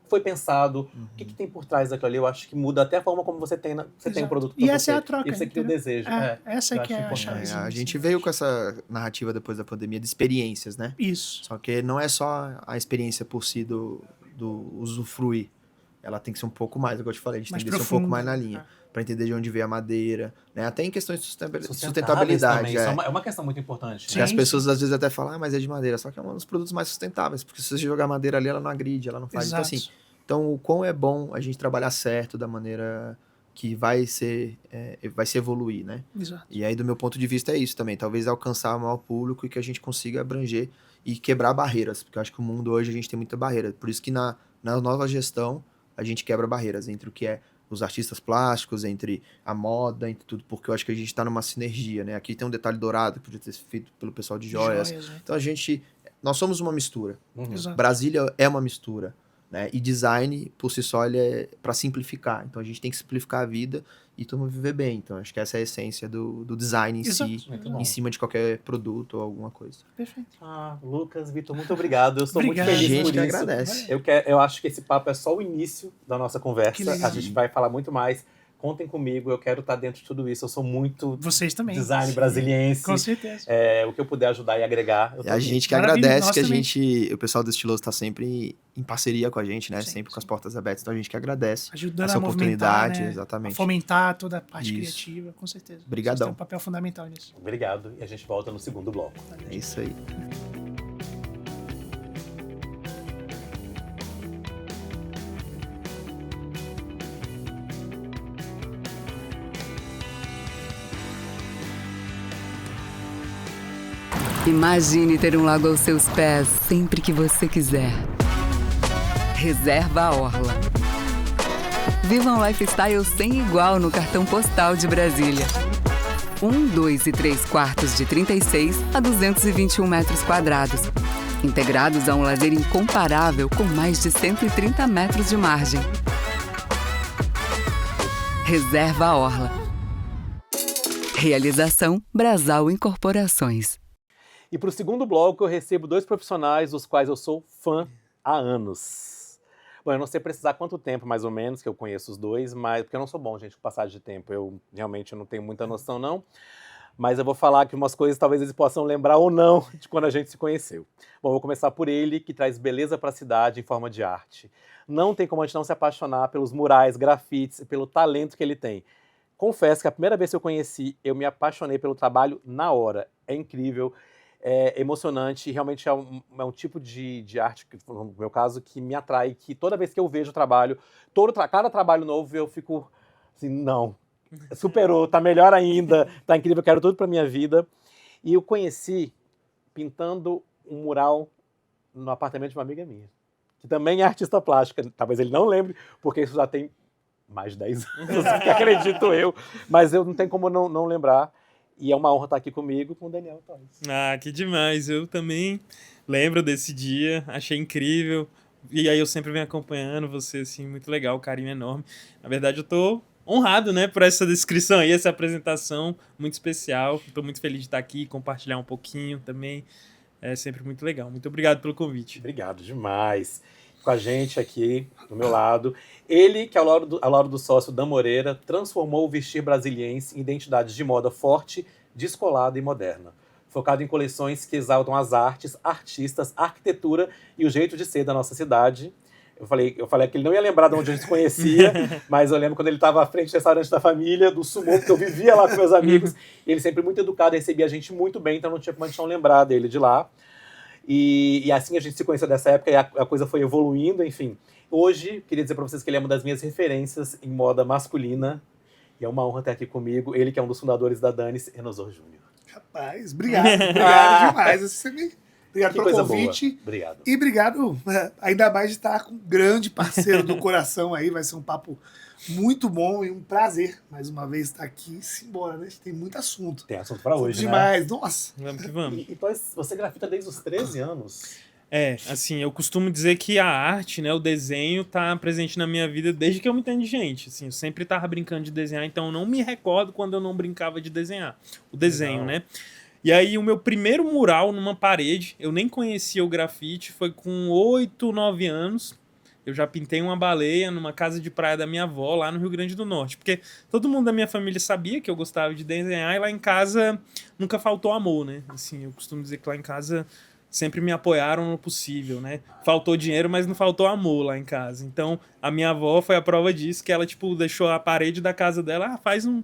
foi pensado, o que tem por trás daquilo ali, eu acho que muda até a forma como você tem o produto. E pra essa você. é a troca. E você cria o entendeu? desejo. Essa eu que é acho a importante. chave. A gente veio com essa narrativa depois da pandemia de experiências, né? Isso. Só que não é só a experiência por si do usufruir. Ela tem que ser um pouco mais, igual eu te falei, a gente Mais tem que ser um pouco mais na linha. Para entender de onde veio a madeira, né? Até em questões de sustentabilidade. Também. Isso é uma questão muito importante. Porque as pessoas às vezes até falam, mas é de madeira. Só que é um dos produtos mais sustentáveis. Porque se você jogar madeira ali, ela não agride, ela não faz. Exato. Então, assim, o quão é bom a gente trabalhar certo da maneira que vai se evoluir, né? Exato. E aí, do meu ponto de vista, é isso também. Talvez alcançar o maior público e que a gente consiga abranger e quebrar barreiras. Porque eu acho que o mundo hoje a gente tem muita barreira. Por isso que na nova gestão a gente quebra barreiras entre o que é os artistas plásticos, entre a moda, entre tudo, porque eu acho que a gente está numa sinergia, né? Aqui tem um detalhe dourado que podia ter sido feito pelo pessoal de joias. Né? Então nós somos uma mistura. Exato. Brasília é uma mistura, né? E design, por si só, ele é para simplificar. Então a gente tem que simplificar a vida e todo mundo viver bem. Então acho que essa é a essência do design em Exato. si, Muito bom. em cima de qualquer produto ou alguma coisa. Perfeito. Lucas, Vitor, muito obrigado. Eu estou muito Obrigado. feliz A gente por que isso. agradece. Eu acho que esse papo é só o início da nossa Que conversa. legal. A gente vai falar muito mais. Contem comigo, eu quero estar dentro de tudo isso. Eu sou muito Vocês também. design Sim. brasiliense. Com certeza. O que eu puder ajudar e agregar. Eu tô É a aqui. gente que Maravilha, agradece, nós que também. o pessoal do Estiloso está sempre em parceria com a gente, né? Sim, sempre com sim. as portas abertas. Então a gente que agradece Ajudando essa a movimentar, oportunidade, né? exatamente. A fomentar toda a parte Isso. criativa, com certeza. Brigadão. Vocês têm um papel fundamental nisso. Obrigado. E a gente volta no segundo bloco. É isso aí. Imagine ter um lago aos seus pés sempre que você quiser. Reserva a Orla. Viva um lifestyle sem igual no cartão postal de Brasília. 1, 2 e 3 quartos de 36 a 221 metros quadrados. Integrados a um lazer incomparável com mais de 130 metros de margem. Reserva a Orla. Realização Brasal Incorporações. E para o segundo bloco, eu recebo 2 profissionais dos quais eu sou fã há anos. Bom, eu não sei precisar quanto tempo, mais ou menos, que eu conheço os dois, mas porque eu não sou bom, gente, com passagem de tempo. Eu realmente não tenho muita noção, não. Mas eu vou falar que umas coisas talvez eles possam lembrar ou não de quando a gente se conheceu. Bom, eu vou começar por ele, que traz beleza para a cidade em forma de arte. Não tem como a gente não se apaixonar pelos murais, grafites e pelo talento que ele tem. Confesso que a primeira vez que eu conheci, eu me apaixonei pelo trabalho na hora. É incrível. É emocionante, realmente é um tipo de arte, no meu caso, que me atrai, que toda vez que eu vejo o trabalho, cada trabalho novo, eu fico assim, não, superou, tá melhor ainda, tá incrível, eu quero tudo pra minha vida. E eu conheci pintando um mural no apartamento de uma amiga minha, que também é artista plástica, talvez ele não lembre, porque isso já tem mais de 10 anos, acredito eu, mas eu não tenho como não lembrar. E é uma honra estar aqui comigo, com o Daniel Torres. Ah, que demais. Eu também lembro desse dia, achei incrível. E aí eu sempre venho acompanhando você, assim, muito legal, carinho enorme. Na verdade, eu tô honrado, né, por essa descrição aí, essa apresentação muito especial. Tô muito feliz de estar aqui, compartilhar um pouquinho também. É sempre muito legal. Muito obrigado pelo convite. Obrigado demais. Com a gente aqui, do meu lado. Ele, que ao lado do sócio Dan Moreira, transformou o vestir brasiliense em identidade de moda forte, descolada e moderna. Focado em coleções que exaltam as artes, artistas, arquitetura e o jeito de ser da nossa cidade. Eu falei que ele não ia lembrar de onde a gente se conhecia, mas eu lembro quando ele estava à frente do restaurante da família, do Sumô, que eu vivia lá com meus amigos. Ele sempre muito educado, recebia a gente muito bem, então não tinha como a gente não lembrar dele de lá. E assim a gente se conheceu dessa época e a coisa foi evoluindo, enfim. Hoje, queria dizer para vocês que ele é uma das minhas referências em moda masculina. E é uma honra ter aqui comigo. Ele que é um dos fundadores da Danis, Enosor Júnior. Rapaz, obrigado demais. Obrigado Que pelo coisa convite. boa. Obrigado. E obrigado, ainda mais de estar com um grande parceiro do coração aí. Vai ser um papo muito bom e um prazer, mais uma vez, estar aqui. Simbora, né? A gente tem muito assunto. Tem assunto para hoje, demais, nossa. Vamos que vamos. Então, você grafita desde os 13 anos? Assim, eu costumo dizer que a arte, né, o desenho tá presente na minha vida desde que eu me entendo de gente, assim, eu sempre tava brincando de desenhar, então eu não me recordo quando eu não brincava de desenhar, o desenho, Legal. né. E aí o meu primeiro mural numa parede, eu nem conhecia o grafite, foi com 8, 9 anos, eu já pintei uma baleia numa casa de praia da minha avó, lá no Rio Grande do Norte, porque todo mundo da minha família sabia que eu gostava de desenhar, e lá em casa nunca faltou amor, né, assim, eu costumo dizer que lá em casa sempre me apoiaram no possível, né? Faltou dinheiro, mas não faltou amor lá em casa. Então, a minha avó foi a prova disso, que ela, tipo, deixou a parede da casa dela, faz um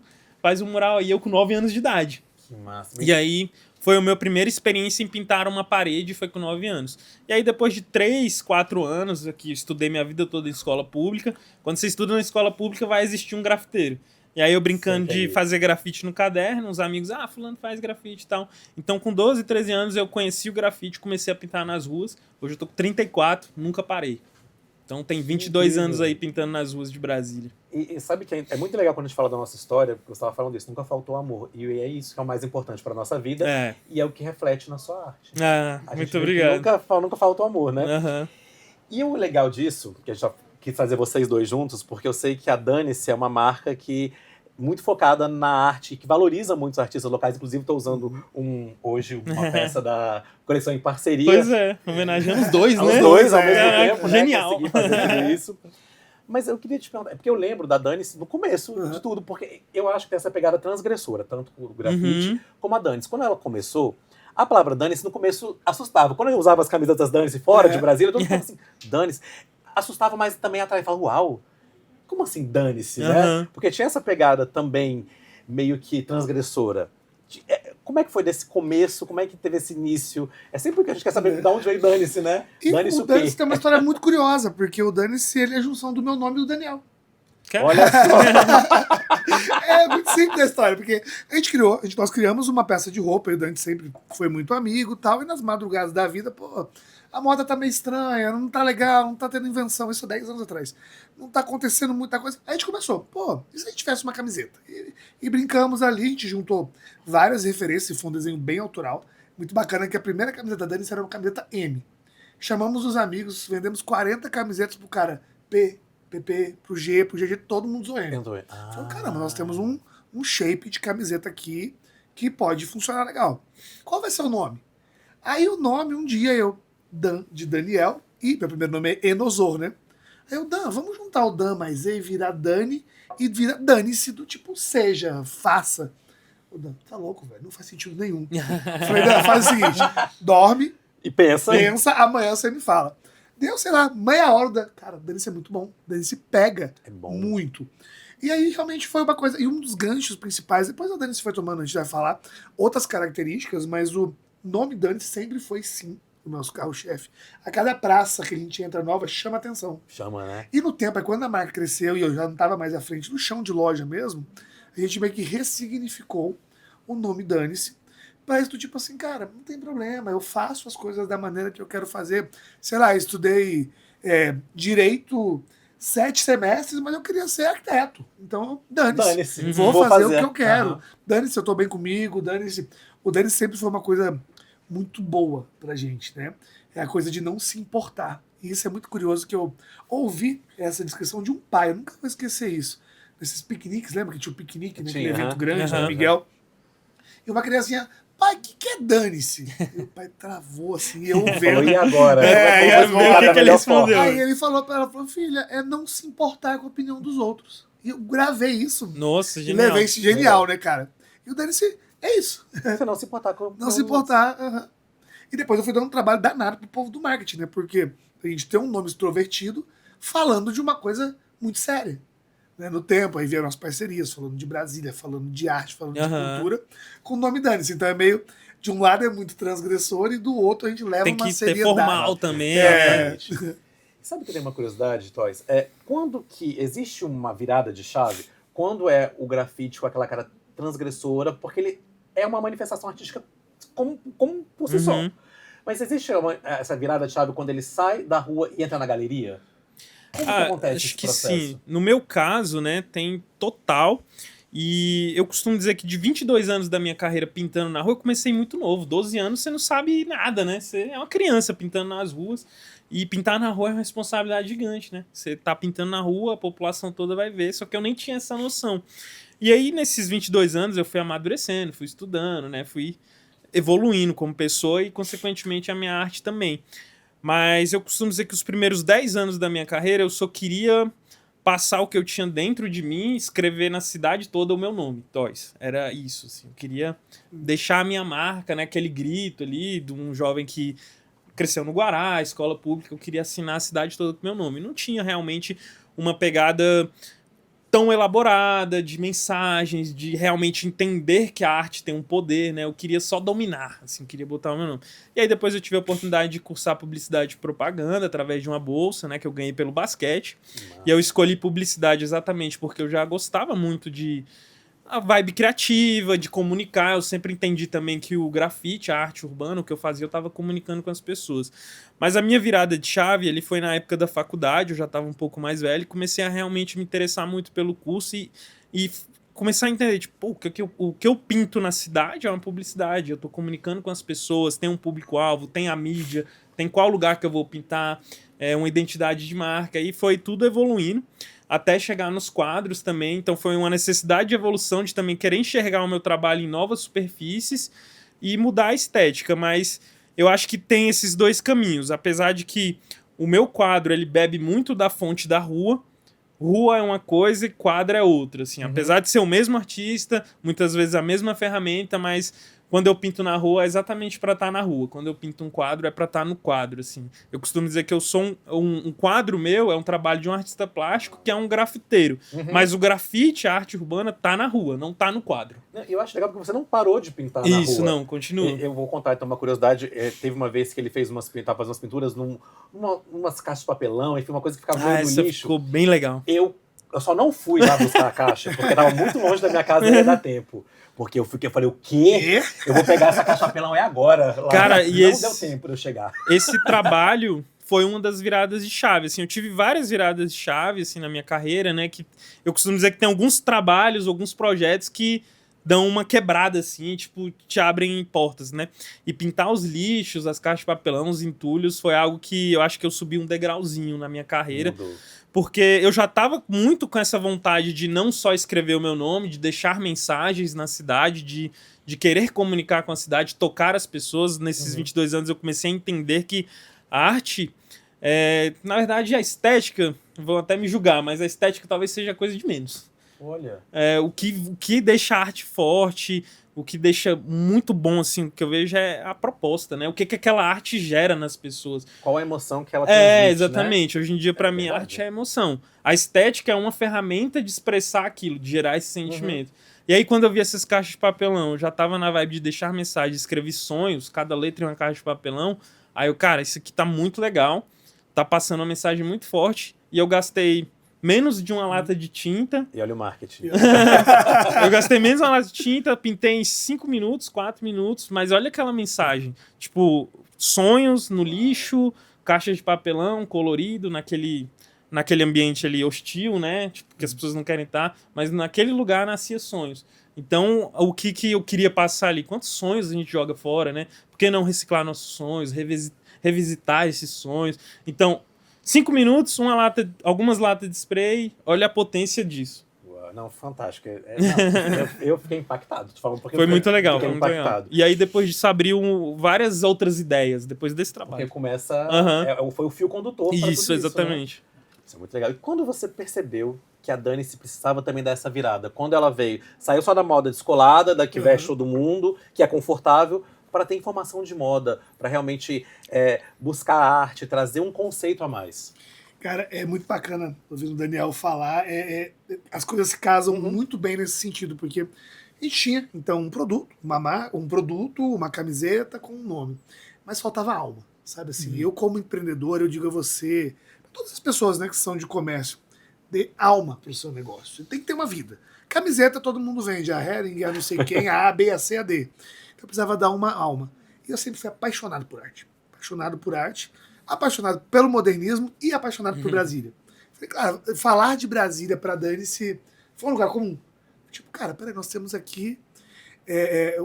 mural aí, eu com 9 anos de idade. Que massa. E aí, foi a minha primeira experiência em pintar uma parede, foi com 9 anos. E aí, depois de 3, 4 anos, aqui, estudei minha vida toda em escola pública. Quando você estuda na escola pública, vai existir um grafiteiro. E aí eu brincando de fazer grafite no caderno, os amigos, fulano faz grafite e tal. Então com 12, 13 anos eu conheci o grafite, comecei a pintar nas ruas. Hoje eu tô com 34, nunca parei. Então tem 22 Incrível. anos aí pintando nas ruas de Brasília. E sabe que é muito legal quando a gente fala da nossa história, porque você estava falando disso, nunca faltou amor. E é isso que é o mais importante para nossa vida É. e é o que reflete na sua arte. Ah, A muito gente vê que obrigado. Nunca faltou amor, né? Aham. E o legal disso, que a gente já quis fazer vocês dois juntos, porque eu sei que a Dane-se é uma marca que muito focada na arte, que valoriza muitos artistas locais. Inclusive, estou usando hoje uma peça da coleção em parceria. Pois é, homenageando os dois, Os né? dois ao mesmo Caraca, tempo, né? genial. Consegui fazer tudo isso. Mas eu queria te perguntar, porque eu lembro da Dane-se no começo de tudo, porque eu acho que tem essa pegada transgressora, tanto o grafite como a Dane-se. Quando ela começou, a palavra Dane-se no começo assustava. Quando eu usava as camisetas Dane-se fora de Brasília, todo mundo falava assim, Dane-se. Assustava, mas também atraía. Falava, uau, como assim Dane-se, né? Porque tinha essa pegada também meio que transgressora. Como é que foi desse começo? Como é que teve esse início? É sempre que a gente quer saber de onde veio Dane-se, né? E Dane-se o o quê? Dane-se tem uma história muito curiosa, porque o Dane-se ele é a junção do meu nome e do Daniel. Olha só. É muito simples a história, porque nós criamos uma peça de roupa, e o Dante sempre foi muito amigo e tal, e nas madrugadas da vida, pô, a moda tá meio estranha, não tá legal, não tá tendo invenção, isso há 10 anos atrás. Não tá acontecendo muita coisa. Aí a gente começou, pô, e se a gente tivesse uma camiseta? E brincamos ali, a gente juntou várias referências, foi um desenho bem autoral, muito bacana, que a primeira camiseta da Dani era uma camiseta M. Chamamos os amigos, vendemos 40 camisetas pro cara P, PP, pro G, pro GG, todo mundo zoando. Falei, caramba, nós temos um shape de camiseta aqui que pode funcionar legal. Qual vai ser o nome? Aí o nome, um dia Dan, de Daniel, e meu primeiro nome é Enosor, né? Aí eu, Dan, vamos juntar o Dan mais E, virar Dani, e vira Dane-se do tipo seja, faça. O Dan, tá louco, velho, não faz sentido nenhum. Falei, Dan, faz o seguinte, dorme, E pensa. amanhã você me fala. Deu, sei lá, meia hora. Cara, Dane-se é muito bom. Dane-se pega muito. E aí, realmente, foi uma coisa... E um dos ganchos principais... Depois a Dane-se foi tomando, a gente vai falar outras características, mas o nome Dane-se sempre foi, sim, o nosso carro-chefe. A cada praça que a gente entra nova, chama atenção. Chama, né? E no tempo, aí quando a marca cresceu e eu já não estava mais à frente, no chão de loja mesmo, a gente meio que ressignificou o nome Dane-se. Mas do tipo assim, cara, não tem problema, eu faço as coisas da maneira que eu quero fazer. Sei lá, estudei direito 7 semestres, mas eu queria ser arquiteto. Então, dane-se. Vou fazer o que eu quero. Dane-se, eu tô bem comigo, dane-se. O dane-se sempre foi uma coisa muito boa pra gente, né? É a coisa de não se importar. E isso é muito curioso, que eu ouvi essa descrição de um pai, eu nunca vou esquecer isso. Nesses piqueniques, lembra que tinha o piquenique, né? Aquele evento grande, do Miguel. E uma criancinha, pai, o que é dane-se? E o pai travou assim, eu vendo. E agora? O que ele respondeu? Aí ele falou pra ela, filha, é não se importar com a opinião dos outros. E eu gravei isso. Nossa, E genial. levei esse genial, né, cara? E o dane-se, é isso. Você não se importar com... Não se importar. E depois eu fui dando um trabalho danado pro povo do marketing, né? Porque a gente tem um nome extrovertido falando de uma coisa muito séria. Né, no tempo, aí vieram as parcerias, falando de Brasília, falando de arte, falando de cultura, com o nome Dane-se. Então é meio, de um lado é muito transgressor e do outro a gente leva tem uma que seriedade. ter formal também. Sabe que tem uma curiosidade, Toys? Quando que existe uma virada de chave, quando é o grafite com aquela cara transgressora, porque ele é uma manifestação artística como por si só. Mas existe essa virada de chave quando ele sai da rua e entra na galeria? Como que acontece acho esse que processo? sim. No meu caso, né, tem total. E eu costumo dizer que de 22 anos da minha carreira pintando na rua, eu comecei muito novo. 12 anos, você não sabe nada, né? Você é uma criança pintando nas ruas. E pintar na rua é uma responsabilidade gigante, né? Você tá pintando na rua, a população toda vai ver. Só que eu nem tinha essa noção. E aí, nesses 22 anos, eu fui amadurecendo, fui estudando, né? Fui evoluindo como pessoa e, consequentemente, a minha arte também. Mas eu costumo dizer que os primeiros 10 anos da minha carreira eu só queria passar o que eu tinha dentro de mim, escrever na cidade toda o meu nome, Toys. Era isso, assim. Eu queria deixar a minha marca, né? Aquele grito ali de um jovem que cresceu no Guará, escola pública. Eu queria assinar a cidade toda com o meu nome. Não tinha realmente uma pegada tão elaborada, de mensagens, de realmente entender que a arte tem um poder, né? Eu queria só dominar, assim, queria botar o meu nome. E aí depois eu tive a oportunidade de cursar publicidade e propaganda através de uma bolsa, né, que eu ganhei pelo basquete. E eu escolhi publicidade exatamente porque eu já gostava muito de a vibe criativa, de comunicar. Eu sempre entendi também que o grafite, a arte urbana, o que eu fazia, eu estava comunicando com as pessoas. Mas a minha virada de chave, ele foi na época da faculdade, eu já estava um pouco mais velho, e comecei a realmente me interessar muito pelo curso e começar a entender, tipo, o que eu pinto na cidade é uma publicidade, eu estou comunicando com as pessoas, tem um público-alvo, tem a mídia, tem qual lugar que eu vou pintar, uma identidade de marca, e foi tudo evoluindo. Até chegar nos quadros também, então foi uma necessidade de evolução, de também querer enxergar o meu trabalho em novas superfícies e mudar a estética, mas eu acho que tem esses dois caminhos, apesar de que o meu quadro, ele bebe muito da fonte da rua é uma coisa e quadro é outra, assim, apesar de ser o mesmo artista, muitas vezes a mesma ferramenta, mas quando eu pinto na rua é exatamente para estar na rua. Quando eu pinto um quadro é para estar no quadro, assim. Eu costumo dizer que eu sou um quadro meu é um trabalho de um artista plástico que é um grafiteiro. Mas o grafite, a arte urbana, tá na rua, não tá no quadro. Eu acho legal porque você não parou de pintar na rua. Isso, não, continua. Eu vou contar então uma curiosidade. Teve uma vez que ele tava fazendo umas pinturas umas caixas de papelão, enfim, uma coisa que ficava no lixo. Ficou bem legal. Eu só não fui lá buscar a caixa, porque tava muito longe da minha casa e ia dar tempo. Porque eu falei, o quê? Eu vou pegar essa caixa de papelão agora. Lá. Cara, não deu tempo de eu chegar. Esse trabalho foi uma das viradas de chave, assim, eu tive várias viradas de chave, assim, na minha carreira, né, que eu costumo dizer que tem alguns trabalhos, alguns projetos que dão uma quebrada, assim, tipo, te abrem portas, né, e pintar os lixos, as caixas de papelão, os entulhos, foi algo que eu acho que eu subi um degrauzinho na minha carreira, porque eu já estava muito com essa vontade de não só escrever o meu nome, de deixar mensagens na cidade, de querer comunicar com a cidade, tocar as pessoas. Nesses 22 anos eu comecei a entender que a arte, na verdade a estética, vão até me julgar, mas a estética talvez seja coisa de menos. Olha. O que deixa a arte forte, o que deixa muito bom, assim, o que eu vejo é a proposta, né? O que aquela arte gera nas pessoas. Qual a emoção que ela transmite, exatamente. Né? Hoje em dia, pra mim, a arte é emoção. A estética é uma ferramenta de expressar aquilo, de gerar esse sentimento. E aí, quando eu vi essas caixas de papelão, eu já tava na vibe de deixar mensagem, escrevi sonhos, cada letra em uma caixa de papelão. Aí eu, cara, isso aqui tá muito legal, tá passando uma mensagem muito forte, e eu gastei menos de uma lata de tinta. E olha o marketing. Eu gastei menos de uma lata de tinta, pintei em 5 minutos, 4 minutos, mas olha aquela mensagem. Tipo, sonhos no lixo, caixa de papelão colorido, naquele ambiente ali hostil, né? Tipo, que as pessoas não querem estar, mas naquele lugar nascia sonhos. Então, o que eu queria passar ali? Quantos sonhos a gente joga fora, né? Por que não reciclar nossos sonhos, revisitar esses sonhos? Então, 5 minutos, algumas latas de spray, olha a potência disso. Não, fantástico. Eu fiquei impactado. Foi muito legal. Foi muito legal. E aí, depois disso, abriu várias outras ideias, depois desse trabalho. Porque começa... foi o fio condutor para tudo isso, exatamente. Né? Isso é muito legal. E quando você percebeu que a Dani se precisava também dar essa virada? Quando ela veio, saiu só da moda descolada, da que veste todo mundo, que é confortável, para ter informação de moda, para realmente buscar a arte, trazer um conceito a mais. Cara, é muito bacana ouvindo o Daniel falar. As coisas se casam muito bem nesse sentido, porque a gente tinha, então, um produto, uma camiseta com um nome. Mas faltava alma, sabe assim? Eu, como empreendedor, eu digo a você, para todas as pessoas, né, que são de comércio, dê alma para o seu negócio. Você tem que ter uma vida. Camiseta todo mundo vende, a Hering, a não sei quem, a A, B, a C, a D. Então eu precisava dar uma alma. E eu sempre fui apaixonado por arte. Apaixonado pelo modernismo e apaixonado por Brasília. Falei, cara, falar de Brasília para Dani foi um lugar comum. Tipo, cara, peraí, nós temos aqui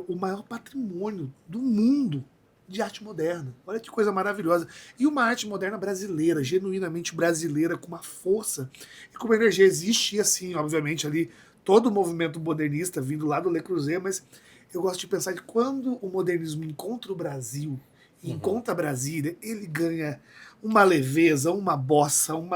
o maior patrimônio do mundo de arte moderna. Olha que coisa maravilhosa. E uma arte moderna brasileira, genuinamente brasileira, com uma força e com uma energia. Existe, assim, obviamente, ali todo o movimento modernista vindo lá do Le Creuset, mas eu gosto de pensar que quando o modernismo encontra o Brasil, encontra Brasília, ele ganha uma leveza, uma bossa, um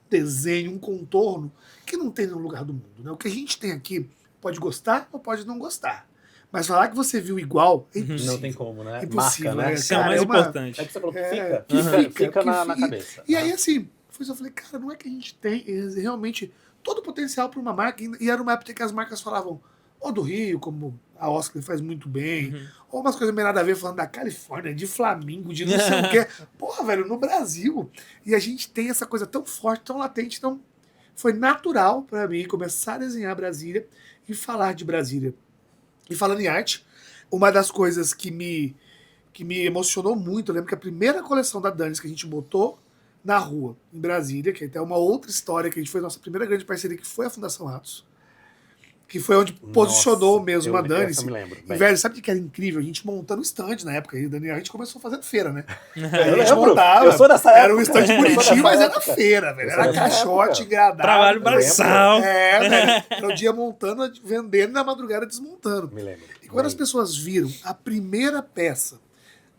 desenho, um contorno que não tem no lugar do mundo. Né? O que a gente tem aqui pode gostar ou pode não gostar. Mas falar que você viu igual é impossível. Não tem como, né? Impossível, marca, né? Isso é o mais importante. É que você falou que fica na cabeça. E aí, assim, eu falei, cara, não é que a gente tem realmente todo o potencial para uma marca. E era uma época que as marcas falavam, ou do Rio, como a Oscar faz muito bem, ou umas coisas meio nada a ver, falando da Califórnia, de Flamingo, de não sei o quê. Porra, velho, no Brasil. E a gente tem essa coisa tão forte, tão latente. Então, foi natural para mim começar a desenhar Brasília. em falar de Brasília. E falando em arte, uma das coisas que me emocionou muito, eu lembro que a primeira coleção da Danis que a gente botou na rua, em Brasília, que é até uma outra história, que a gente foi a nossa primeira grande parceria, que foi a Fundação Atos, que foi onde posicionou mesmo a Danis. Eu me lembro. E, velho, sabe o que era incrível? A gente montando stand na época, e Daniel, a gente começou fazendo feira, né? Eu A gente lembro. montava, Eu sou dessa era um época. stand Eu sou bonitinho, dessa mas era época. feira, velho. Eu sou Era dessa caixote, época. gradado. Trabalho braçal. Velho. Era o dia montando, vendendo, e na madrugada desmontando. Me lembro. E quando as pessoas viram a primeira peça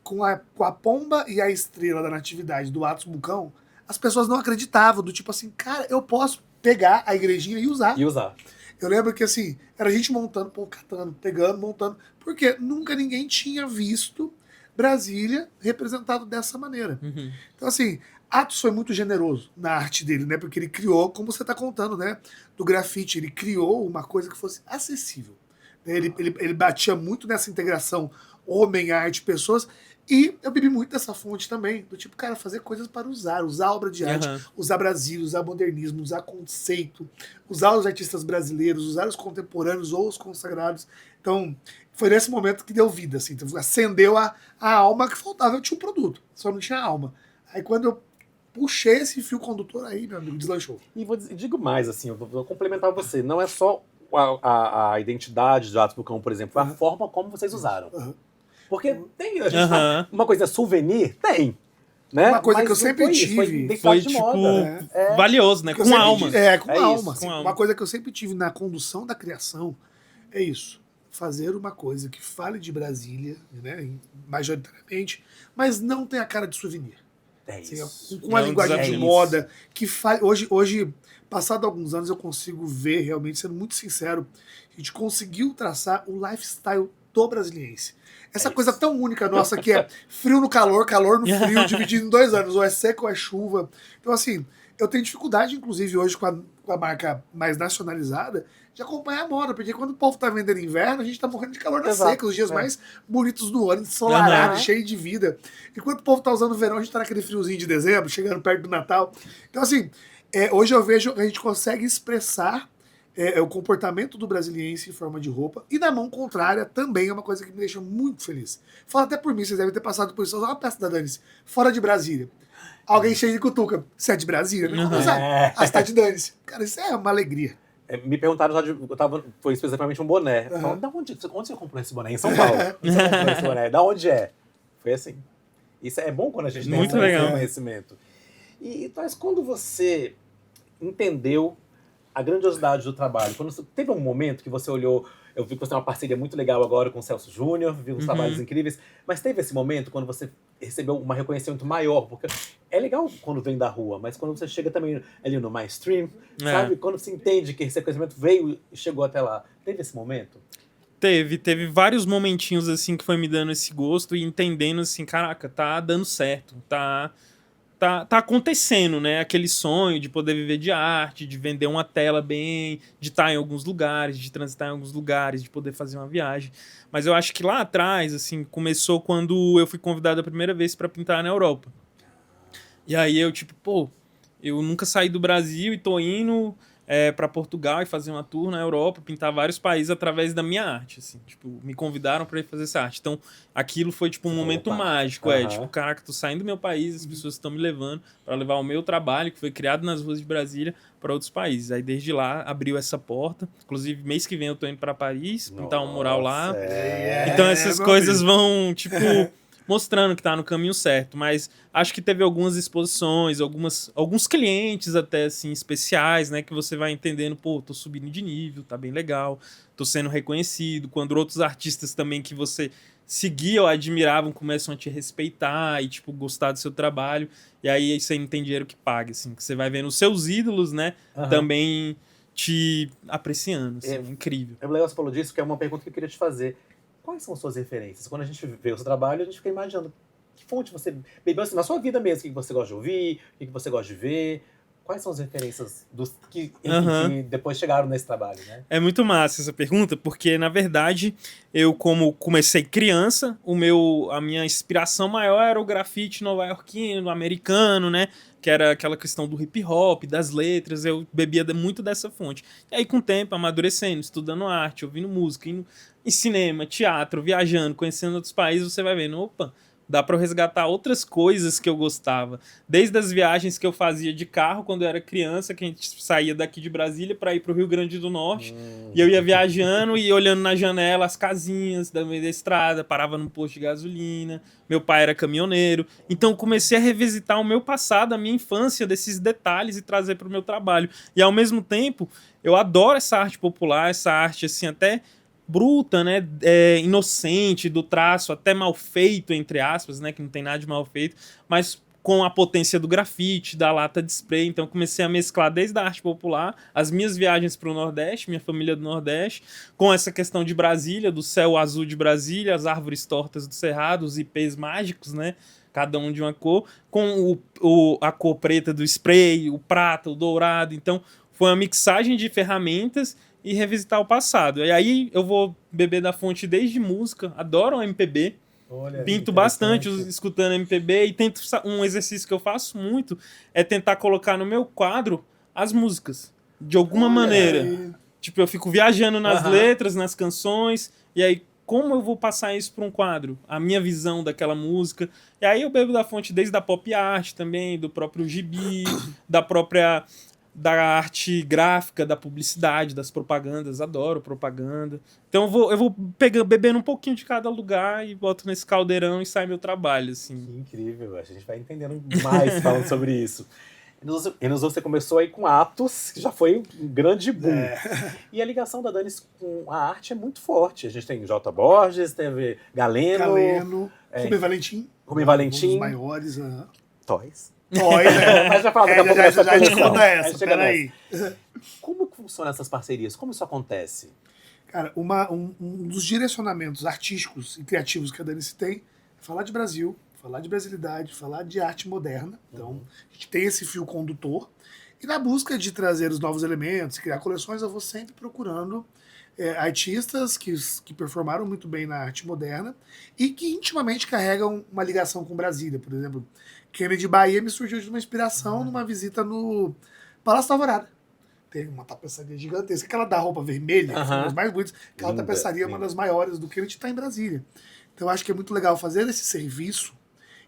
com a pomba e a estrela da natividade do Atos Bucão, as pessoas não acreditavam, do tipo assim, cara, eu posso pegar a igrejinha e usar. E usar. Eu lembro que assim, era a gente montando, catando, pegando, montando, porque nunca ninguém tinha visto Brasília representado dessa maneira. Uhum. Então assim, Atos foi muito generoso na arte dele, né? Porque ele criou, como você está contando, né? Do grafite, ele criou uma coisa que fosse acessível. Ele batia muito nessa integração homem, arte, pessoas. E eu bebi muito dessa fonte também, do tipo, cara, fazer coisas para usar obra de arte, usar Brasil, usar modernismo, usar conceito, usar os artistas brasileiros, usar os contemporâneos ou os consagrados. Então, foi nesse momento que deu vida, assim, então, acendeu a alma que faltava, eu tinha um produto, só não tinha alma. Aí quando eu puxei esse fio condutor aí, meu amigo, deslanchou. E digo mais, assim, eu vou complementar você, não é só a identidade do Atos Bucão, por exemplo, a forma como vocês usaram. Porque tem, a gente fala, uma coisa é souvenir? Tem. Né? Uma coisa Mas que eu não sempre foi isso, tive. Foi Foi, identidade de tipo, moda. valioso, né? Que eu Com sempre alma. tive- É, com É alma. isso, assim. com alma. Uma coisa que eu sempre tive na condução da criação é isso. Fazer uma coisa que fale de Brasília, né, majoritariamente, mas não tem a cara de souvenir. É Assim, isso. com uma É um linguagem de desafio. moda que fale. Hoje, passado alguns anos, eu consigo ver, realmente, sendo muito sincero, a gente conseguiu traçar o lifestyle do brasiliense. Essa coisa tão única nossa que é frio no calor, calor no frio, dividido em 2 anos, ou é seco ou é chuva. Então, assim, eu tenho dificuldade, inclusive, hoje com a marca mais nacionalizada, de acompanhar a moda, porque quando o povo tá vendendo inverno, a gente tá morrendo de calor na Exato, seca, os dias é. mais bonitos do ano, ensolarado, Aham. cheio de vida. Enquanto o povo tá usando o verão, a gente tá naquele friozinho de dezembro, chegando perto do Natal. Então, assim, hoje eu vejo que a gente consegue expressar o comportamento do brasiliense em forma de roupa, e na mão contrária também é uma coisa que me deixa muito feliz. Fala até por mim, vocês devem ter passado por isso. Usar uma peça da Danis, fora de Brasília. Alguém chega de cutuca. Você é de Brasília? Não, Uhum. a cidade de Danis. Cara, isso é uma alegria. Me perguntaram, foi especificamente um boné. Falaram, onde você comprou esse boné? Em São Paulo. Onde você comprou esse boné? Da onde é? Foi assim. Isso é bom quando a gente tem Muito esse legal. conhecimento. E, Thais, quando você entendeu a grandiosidade do trabalho, teve um momento que você olhou, eu vi que você tem uma parceria muito legal agora com o Celso Júnior, vi uns trabalhos incríveis, mas teve esse momento quando você recebeu um reconhecimento maior, porque é legal quando vem da rua, mas quando você chega também ali no mainstream, sabe? Quando você entende que esse reconhecimento veio e chegou até lá. Teve esse momento? Teve vários momentinhos assim que foi me dando esse gosto e entendendo assim, caraca, tá dando certo, tá acontecendo, né? Aquele sonho de poder viver de arte, de vender uma tela bem, de estar em alguns lugares, de transitar em alguns lugares, de poder fazer uma viagem. Mas eu acho que lá atrás, assim, começou quando eu fui convidado a primeira vez para pintar na Europa. E aí eu, tipo, eu nunca saí do Brasil e tô indo para Portugal e fazer uma tour na Europa, pintar vários países através da minha arte, assim. Tipo, me convidaram para ir fazer essa arte. Então, aquilo foi, tipo, um momento mágico, tipo, caraca, tô saindo do meu país, as pessoas estão me levando para levar o meu trabalho, que foi criado nas ruas de Brasília, para outros países. Aí, desde lá, abriu essa porta. Inclusive, mês que vem eu tô indo para Paris, pintar um mural lá. Então, essas coisas vão, tipo... mostrando que tá no caminho certo, mas acho que teve algumas exposições, alguns clientes até, assim, especiais, né, que você vai entendendo, tô subindo de nível, tá bem legal, tô sendo reconhecido, quando outros artistas também que você seguia ou admiravam começam a te respeitar e, tipo, gostar do seu trabalho, e aí você não tem dinheiro que pague, assim, que você vai vendo os seus ídolos, né, também te apreciando, assim, incrível. É legal você falou disso, que é uma pergunta que eu queria te fazer. Quais são suas referências? Quando a gente vê o seu trabalho, a gente fica imaginando que fonte você bebeu assim, na sua vida mesmo, o que você gosta de ouvir, o que você gosta de ver. Quais são as referências dos que, enfim, Aham. que depois chegaram nesse trabalho, né? É muito massa essa pergunta, porque, na verdade, eu, como comecei criança, a minha inspiração maior era o grafite nova-iorquino, americano, né? Que era aquela questão do hip hop, das letras, eu bebia muito dessa fonte. E aí, com o tempo, amadurecendo, estudando arte, ouvindo música, indo em cinema, teatro, viajando, conhecendo outros países, você vai vendo, opa, dá pra eu resgatar outras coisas que eu gostava. Desde as viagens que eu fazia de carro quando eu era criança, que a gente saía daqui de Brasília para ir pro Rio Grande do Norte. E eu ia viajando e olhando na janela as casinhas da meio da estrada, parava num posto de gasolina. Meu pai era caminhoneiro. Então eu comecei a revisitar o meu passado, a minha infância, desses detalhes e trazer pro meu trabalho. E ao mesmo tempo, eu adoro essa arte popular, essa arte assim até bruta, né, inocente, do traço até mal feito, entre aspas, né, que não tem nada de mal feito, mas com a potência do grafite, da lata de spray. Então comecei a mesclar desde a arte popular, as minhas viagens para o Nordeste, minha família do Nordeste, com essa questão de Brasília, do céu azul de Brasília, as árvores tortas do Cerrado, os ipês mágicos, né, cada um de uma cor, com a cor preta do spray, o prata, o dourado. Então foi uma mixagem de ferramentas e revisitar o passado. E aí eu vou beber da fonte desde música, adoro o MPB, Olha, pinto que bastante interessante. escutando MPB e tento um exercício que eu faço muito é tentar colocar no meu quadro as músicas, de alguma maneira. aí. Tipo, eu fico viajando nas Aham. letras, nas canções, e aí como eu vou passar isso para um quadro? A minha visão daquela música. E aí eu bebo da fonte desde a pop art também, do próprio gibi, da arte gráfica, da publicidade, das propagandas. Adoro propaganda. Então eu vou bebendo um pouquinho de cada lugar e boto nesse caldeirão e sai meu trabalho, assim. Que incrível, a gente vai entendendo mais falando sobre isso. E você começou aí com Atos, que já foi um grande boom. E a ligação da Danis com a arte é muito forte. A gente tem J. Borges, teve Galeno, Rubem Valentim. Rubem Valentim. Um dos maiores. Toys. Toy, né? Mas já fala daqui a pouco dessa já te condição. conta Aí essa, chega peraí. Como que funcionam essas parcerias? Como isso acontece? Cara, um dos direcionamentos artísticos e criativos que a Danice tem é falar de Brasil, falar de brasilidade, falar de arte moderna. Então, a gente tem esse fio condutor. E na busca de trazer os novos elementos, criar coleções, eu vou sempre procurando artistas que performaram muito bem na arte moderna e que intimamente carregam uma ligação com Brasília. Por exemplo, Kennedy Bahia me surgiu de uma inspiração numa visita no Palácio da Alvorada. Tem uma tapeçaria gigantesca, aquela da roupa vermelha, que foi uma das mais bonitas. Aquela Linda, tapeçaria é uma linda. das maiores do Kennedy, está em Brasília. Então eu acho que é muito legal fazer esse serviço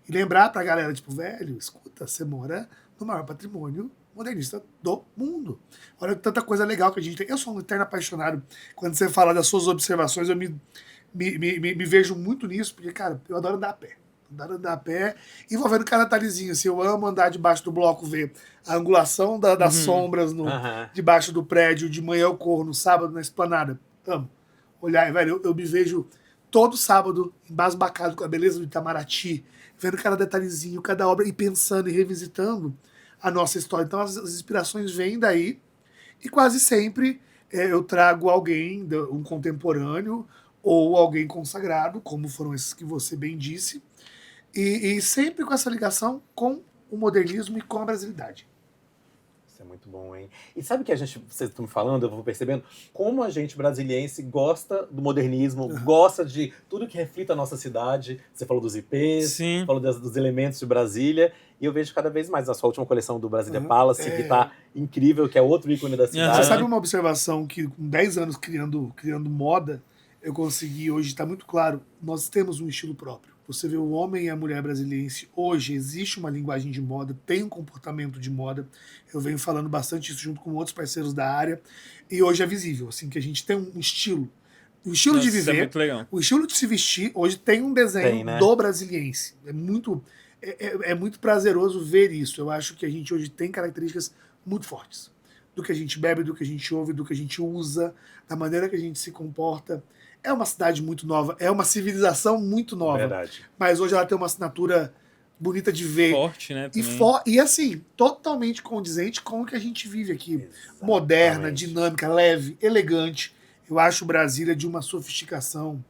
e lembrar pra galera, tipo, velho, escuta, você mora no maior patrimônio modernista do mundo. Olha tanta coisa legal que a gente tem. Eu sou um eterno apaixonado. Quando você fala das suas observações, eu me vejo muito nisso, porque, cara, eu adoro andar a pé. Adoro andar a pé e vou vendo cada detalhezinho. Assim, eu amo andar debaixo do bloco, ver a angulação das sombras debaixo do prédio. De manhã eu corro, no sábado, na esplanada. Amo. Olhar, velho, eu me vejo todo sábado embasbacado com a beleza do Itamaraty, vendo cada detalhezinho, cada obra e pensando e revisitando a nossa história. Então as inspirações vêm daí e quase sempre eu trago alguém, um contemporâneo ou alguém consagrado, como foram esses que você bem disse, e sempre com essa ligação com o modernismo e com a brasilidade. Isso é muito bom, hein? E sabe que vocês estão me falando, eu vou percebendo como a gente brasiliense gosta do modernismo, gosta de tudo que reflita a nossa cidade. Você falou dos IPs, Sim. falou dos elementos de Brasília, e eu vejo cada vez mais a sua última coleção do Brasília Palace, que tá incrível, que é outro ícone da cidade. Você sabe uma observação que com 10 anos criando moda, eu consegui hoje, está muito claro, nós temos um estilo próprio. Você vê o homem e a mulher brasiliense, hoje existe uma linguagem de moda, tem um comportamento de moda, eu venho falando bastante isso junto com outros parceiros da área, e hoje é visível, assim, que a gente tem um estilo. O estilo de Isso é viver, muito legal. o estilo de se vestir, hoje tem um desenho né? do brasiliense. É muito prazeroso ver isso. Eu acho que a gente hoje tem características muito fortes. Do que a gente bebe, do que a gente ouve, do que a gente usa, da maneira que a gente se comporta. É uma cidade muito nova, é uma civilização muito nova. Verdade. Mas hoje ela tem uma assinatura bonita de ver. Forte, né? também. E assim, totalmente condizente com o que a gente vive aqui. Exatamente. Moderna, dinâmica, leve, elegante. Eu acho Brasília de uma sofisticação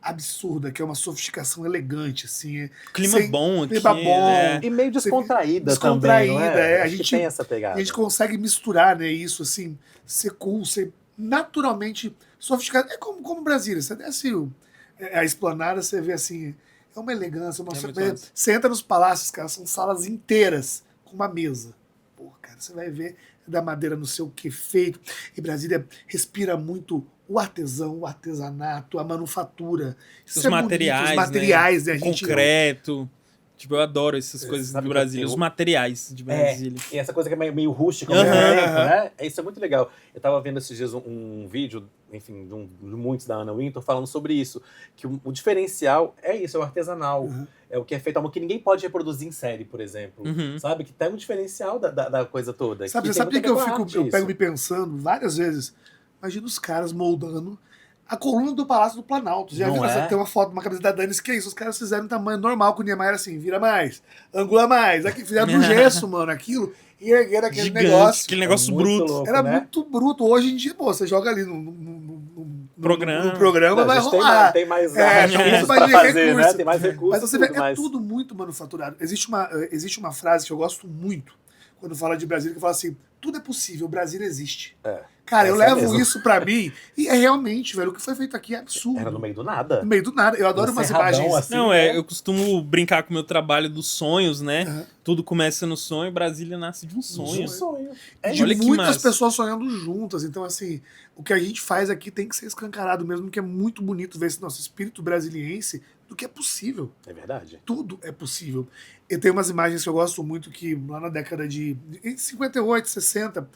absurda, que é uma sofisticação elegante, assim. Clima bom aqui, clima bom. né? E meio descontraída, Descontraída, também, não é? a Acho que gente- tem essa pegada. A gente consegue misturar, né, isso, assim, ser cool, ser naturalmente sofisticado. É como Brasília, você desce a Esplanada, você vê, assim, é uma elegância, É muito massa. você entra nos palácios, cara, são salas inteiras com uma mesa. Pô, cara, você vai ver da madeira não sei o que feito. E Brasília respira muito o artesão, o artesanato, a manufatura. Isso Os é bonito, materiais, os materiais, né? A O gente, concreto. Tipo, eu adoro essas coisas sabe do que Brasil. eu- Os materiais de Brasília. E essa coisa que é meio rústica, Aham, ao mesmo tempo, aham. né? Isso é muito legal. Eu tava vendo esses dias um vídeo, enfim, de muitos da Anna Wintour, falando sobre isso. Que o diferencial é isso, é o artesanal. Uhum. É o que é feito, algo que ninguém pode reproduzir em série, por exemplo. Uhum. Sabe? Que tem um diferencial da coisa toda. Sabe, tem sabe o muito que a eu ver com a fico, arte, eu isso. pego me pensando várias vezes? Imagina os caras moldando a coluna do Palácio do Planalto. Já Não viu? é? Tem uma foto, uma camisa da Danis, que é isso? Os caras fizeram em tamanho normal com o Niemeyer assim, vira mais, angula mais. Aqui, fizeram no gesso, mano, aquilo, e ergueram aquele Gigante, negócio. aquele negócio muito bruto. louco, Era né? muito bruto. Hoje em dia, pô, você joga ali no Programa. programa, Não, vai a gente rolar. tem mais É, recursos mais pra fazer, recurso. né? Tem mais recursos. Mas você vê, tudo é mais. tudo muito manufaturado. Existe uma frase que eu gosto muito quando fala de Brasília, que fala assim, tudo é possível, o Brasil existe. É. Cara, eu Essa é levo mesmo. isso pra mim e é realmente, velho, o que foi feito aqui é absurdo. Era no meio do nada. No meio do nada. Eu adoro Um umas cerradão imagens. assim. Não, né? eu costumo brincar com o meu trabalho dos sonhos, né? Aham. Tudo começa no sonho, Brasília nasce de um sonho. Um sonho. De Olha que muitas massa. pessoas sonhando juntas. Então, assim, o que a gente faz aqui tem que ser escancarado mesmo, que é muito bonito ver esse nosso espírito brasiliense do que é possível. É verdade. Tudo é possível. Eu tenho umas imagens que eu gosto muito que lá na década de 58, 60,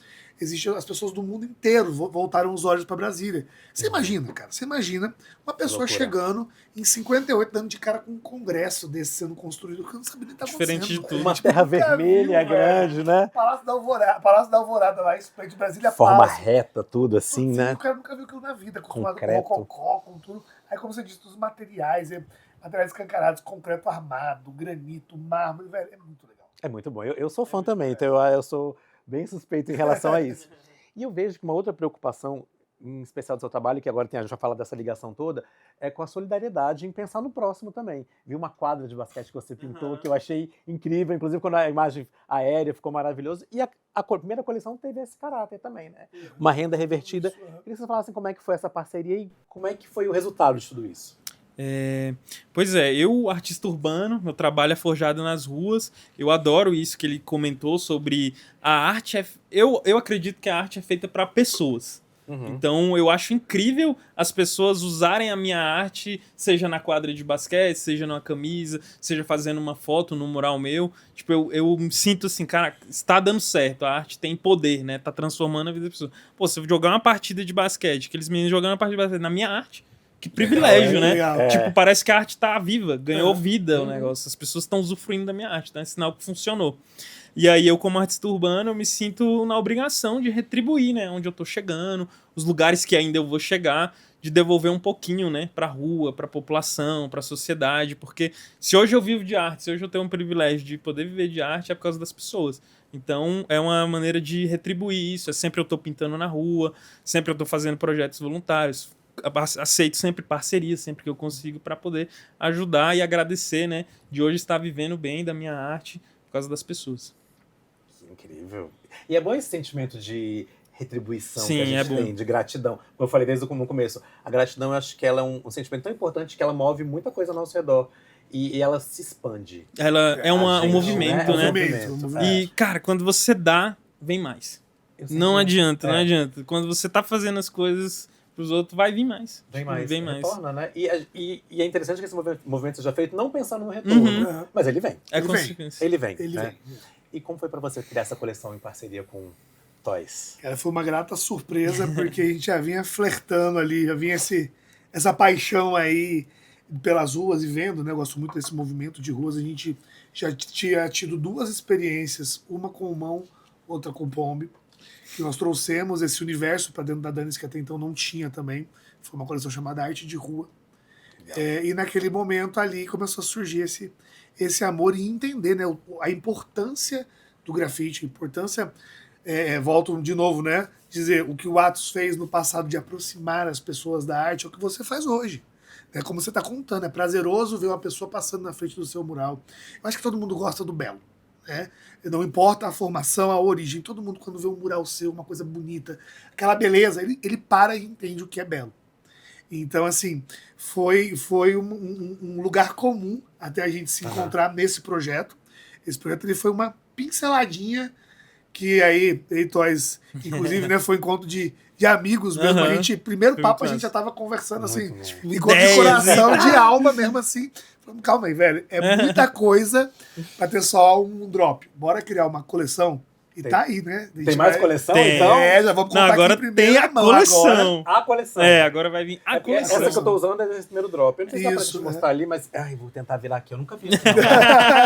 as pessoas do mundo inteiro voltaram os olhos para Brasília. Você imagina, cara, você imagina uma pessoa Loucura. chegando em 58 dando de cara com um congresso desse sendo construído, que eu não sabia nem o que tá Diferente acontecendo. de tudo. Uma terra vermelha viu, grande, né? Palácio da Alvorada lá, isso de Brasília Forma Palace. reta, tudo assim, Putz, né? O cara nunca viu aquilo na vida, acostumado Concreto. com rococó, com tudo. Aí, como você disse, os materiais, materiais escancarados, concreto armado, granito, mármore, velho, é muito legal. É muito bom. Eu sou fã também, então eu sou bem suspeito em relação a isso. E eu vejo que uma outra preocupação, em especial do seu trabalho, que agora a gente vai falar dessa ligação toda, é com a solidariedade em pensar no próximo também. Vi uma quadra de basquete que você pintou, que eu achei incrível, inclusive quando a imagem aérea ficou maravilhosa. E a primeira coleção teve esse caráter também, né? Uma renda revertida. Queria que você falasse como é que foi essa parceria e como é que foi o resultado de tudo isso. Pois é, eu, artista urbano, meu trabalho é forjado nas ruas, eu adoro isso que ele comentou sobre a arte, eu acredito que a arte é feita para pessoas. Então eu acho incrível as pessoas usarem a minha arte, seja na quadra de basquete, seja numa camisa, seja fazendo uma foto no mural meu. Tipo, eu me sinto assim, cara, está dando certo, a arte tem poder, né? Tá transformando a vida das pessoas. Pô, se eu jogar uma partida de basquete, aqueles meninos jogando uma partida de basquete na minha arte, que privilégio, né? Legal. Tipo, parece que a arte tá viva, ganhou vida o negócio. As pessoas estão usufruindo da minha arte, então é sinal que funcionou. E aí eu, como artista urbano, eu me sinto na obrigação de retribuir, né? Onde eu tô chegando, os lugares que ainda eu vou chegar, de devolver um pouquinho, né? Pra rua, pra população, pra sociedade. Porque se hoje eu vivo de arte, se hoje eu tenho um privilégio de poder viver de arte, é por causa das pessoas. Então, é uma maneira de retribuir isso. É sempre eu tô pintando na rua, sempre eu tô fazendo projetos voluntários. Aceito sempre parceria, sempre que eu consigo, para poder ajudar e agradecer, né? De hoje estar vivendo bem da minha arte por causa das pessoas. Que incrível. E é bom esse sentimento de retribuição Sim, que a gente é bom. tem, de gratidão. Como eu falei desde o começo, a gratidão, eu acho que ela é um sentimento tão importante que ela move muita coisa ao nosso redor. E ela se expande. Ela é um gente, movimento, né? né? É um movimento. E, cara, quando você dá, vem mais. Eu sempre- Não adianta, não É. adianta. Quando você tá fazendo as coisas pros outros, vai vir mais. Vem Tipo, mais. Vem mais. Retorna, né? E é interessante que esse movimento seja feito não pensando no retorno, Uhum. mas ele vem. É Ele vem. consequência. Ele vem. Ele né? vem. E como foi pra você criar essa coleção em parceria com Toys? Cara, foi uma grata surpresa, porque a gente já vinha flertando ali, já vinha essa paixão aí pelas ruas e vendo, né? Eu gosto muito desse movimento de ruas. A gente já tinha tido 2 experiências, uma com o Mão, outra com o Pombe, que nós trouxemos esse universo para dentro da Danis, que até então não tinha também. Foi uma coleção chamada Arte de Rua. E naquele momento ali começou a surgir esse amor e entender, né, a importância do grafite, a importância, volto de novo, né, dizer o que o Atos fez no passado de aproximar as pessoas da arte é o que você faz hoje. É como você está contando, é prazeroso ver uma pessoa passando na frente do seu mural. Eu acho que todo mundo gosta do belo, né? Não importa a formação, a origem, todo mundo quando vê um mural seu, uma coisa bonita, aquela beleza, ele para e entende o que é belo. Então, assim, foi um lugar comum até a gente se encontrar nesse projeto. Esse projeto ele foi uma pinceladinha que aí, Toys, inclusive, né, foi um encontro de amigos mesmo. A gente, primeiro Foi papo, a muito gente já tava conversando assim, bom. encontro de coração, de alma mesmo assim. Falamos, calma aí, velho, é muita coisa pra ter só um drop. Bora criar uma coleção. E tá aí, né? A gente Tem mais vai- coleção, Tem. então? Já vamos Não, contar agora aqui em tem primeira a mão coleção. agora. A coleção. Agora vai vir a Porque essa coleção. que eu tô usando é esse primeiro drop. Eu não sei se dá pra Isso, gente é. mostrar ali, mas... Ai, vou tentar virar aqui. Eu nunca vi isso, não.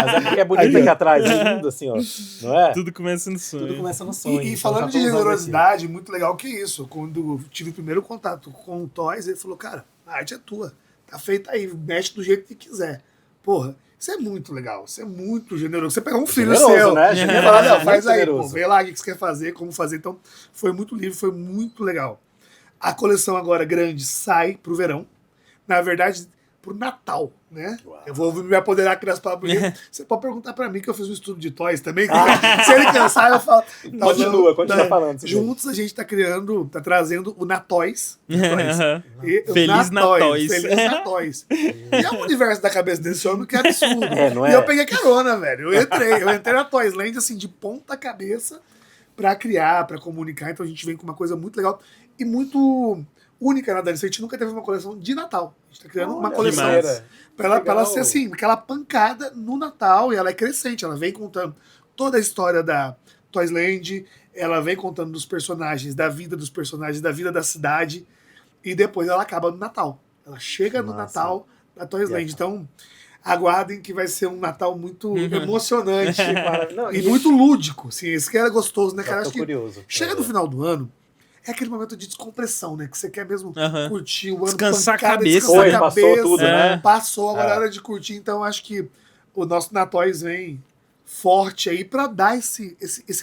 Mas é porque é bonito aqui atrás. É lindo, assim, ó. Não é? Tudo começa no sonho. Tudo começa no sonho. E então falando já de tô usando generosidade, muito legal que isso. Quando eu tive o primeiro contato com o Toys, ele falou, cara, a arte é tua. Tá feita aí, mexe do jeito que quiser. Porra, isso é muito legal. Isso é muito generoso. Você pegar um filho Generoso, seu né? e Generoso, falar, não, muito faz aí, pô, generoso. vê lá o que você quer fazer, como fazer. Então, foi muito livre, foi muito legal. A coleção agora grande sai pro verão. Na verdade, pro Natal, né? Uau. Eu vou me apoderar aqui das palavras. Porque você pode perguntar pra mim que eu fiz um estudo de Toys também. Se ele cansar, eu falo. Continua falando. Silvio. Juntos a gente tá trazendo o Natóis. Aham. E o Feliz Natóis. Feliz Natóis. E é um universo da cabeça desse homem que é absurdo. É, não é? E eu peguei carona, velho. Eu entrei na Toysland, assim, de ponta cabeça pra criar, pra comunicar. Então a gente vem com uma coisa muito legal e muito única na Dani. A gente nunca teve uma coleção de Natal. A gente tá criando uma Olha, coleção demais. pra ela Legal. ser assim, aquela pancada no Natal. E ela é crescente, ela vem contando toda a história da Toysland, ela vem contando dos personagens, da vida dos personagens, da vida da cidade, e depois ela acaba no Natal. Ela chega no Massa. Natal da Toysland. Então, aguardem que vai ser um Natal muito emocionante Não, e muito lúdico. Assim, isso que era gostoso, né, cara? Já Acho tô que curioso. chega no final do ano, é aquele momento de descompressão, né? Que você quer mesmo Aham. curtir o ano, Descansar a pancada, cabeça. descansar Foi, a passou cabeça. tudo, né? Passou, agora é É. hora de curtir. Então, acho que o nosso Natóis vem forte aí pra dar esse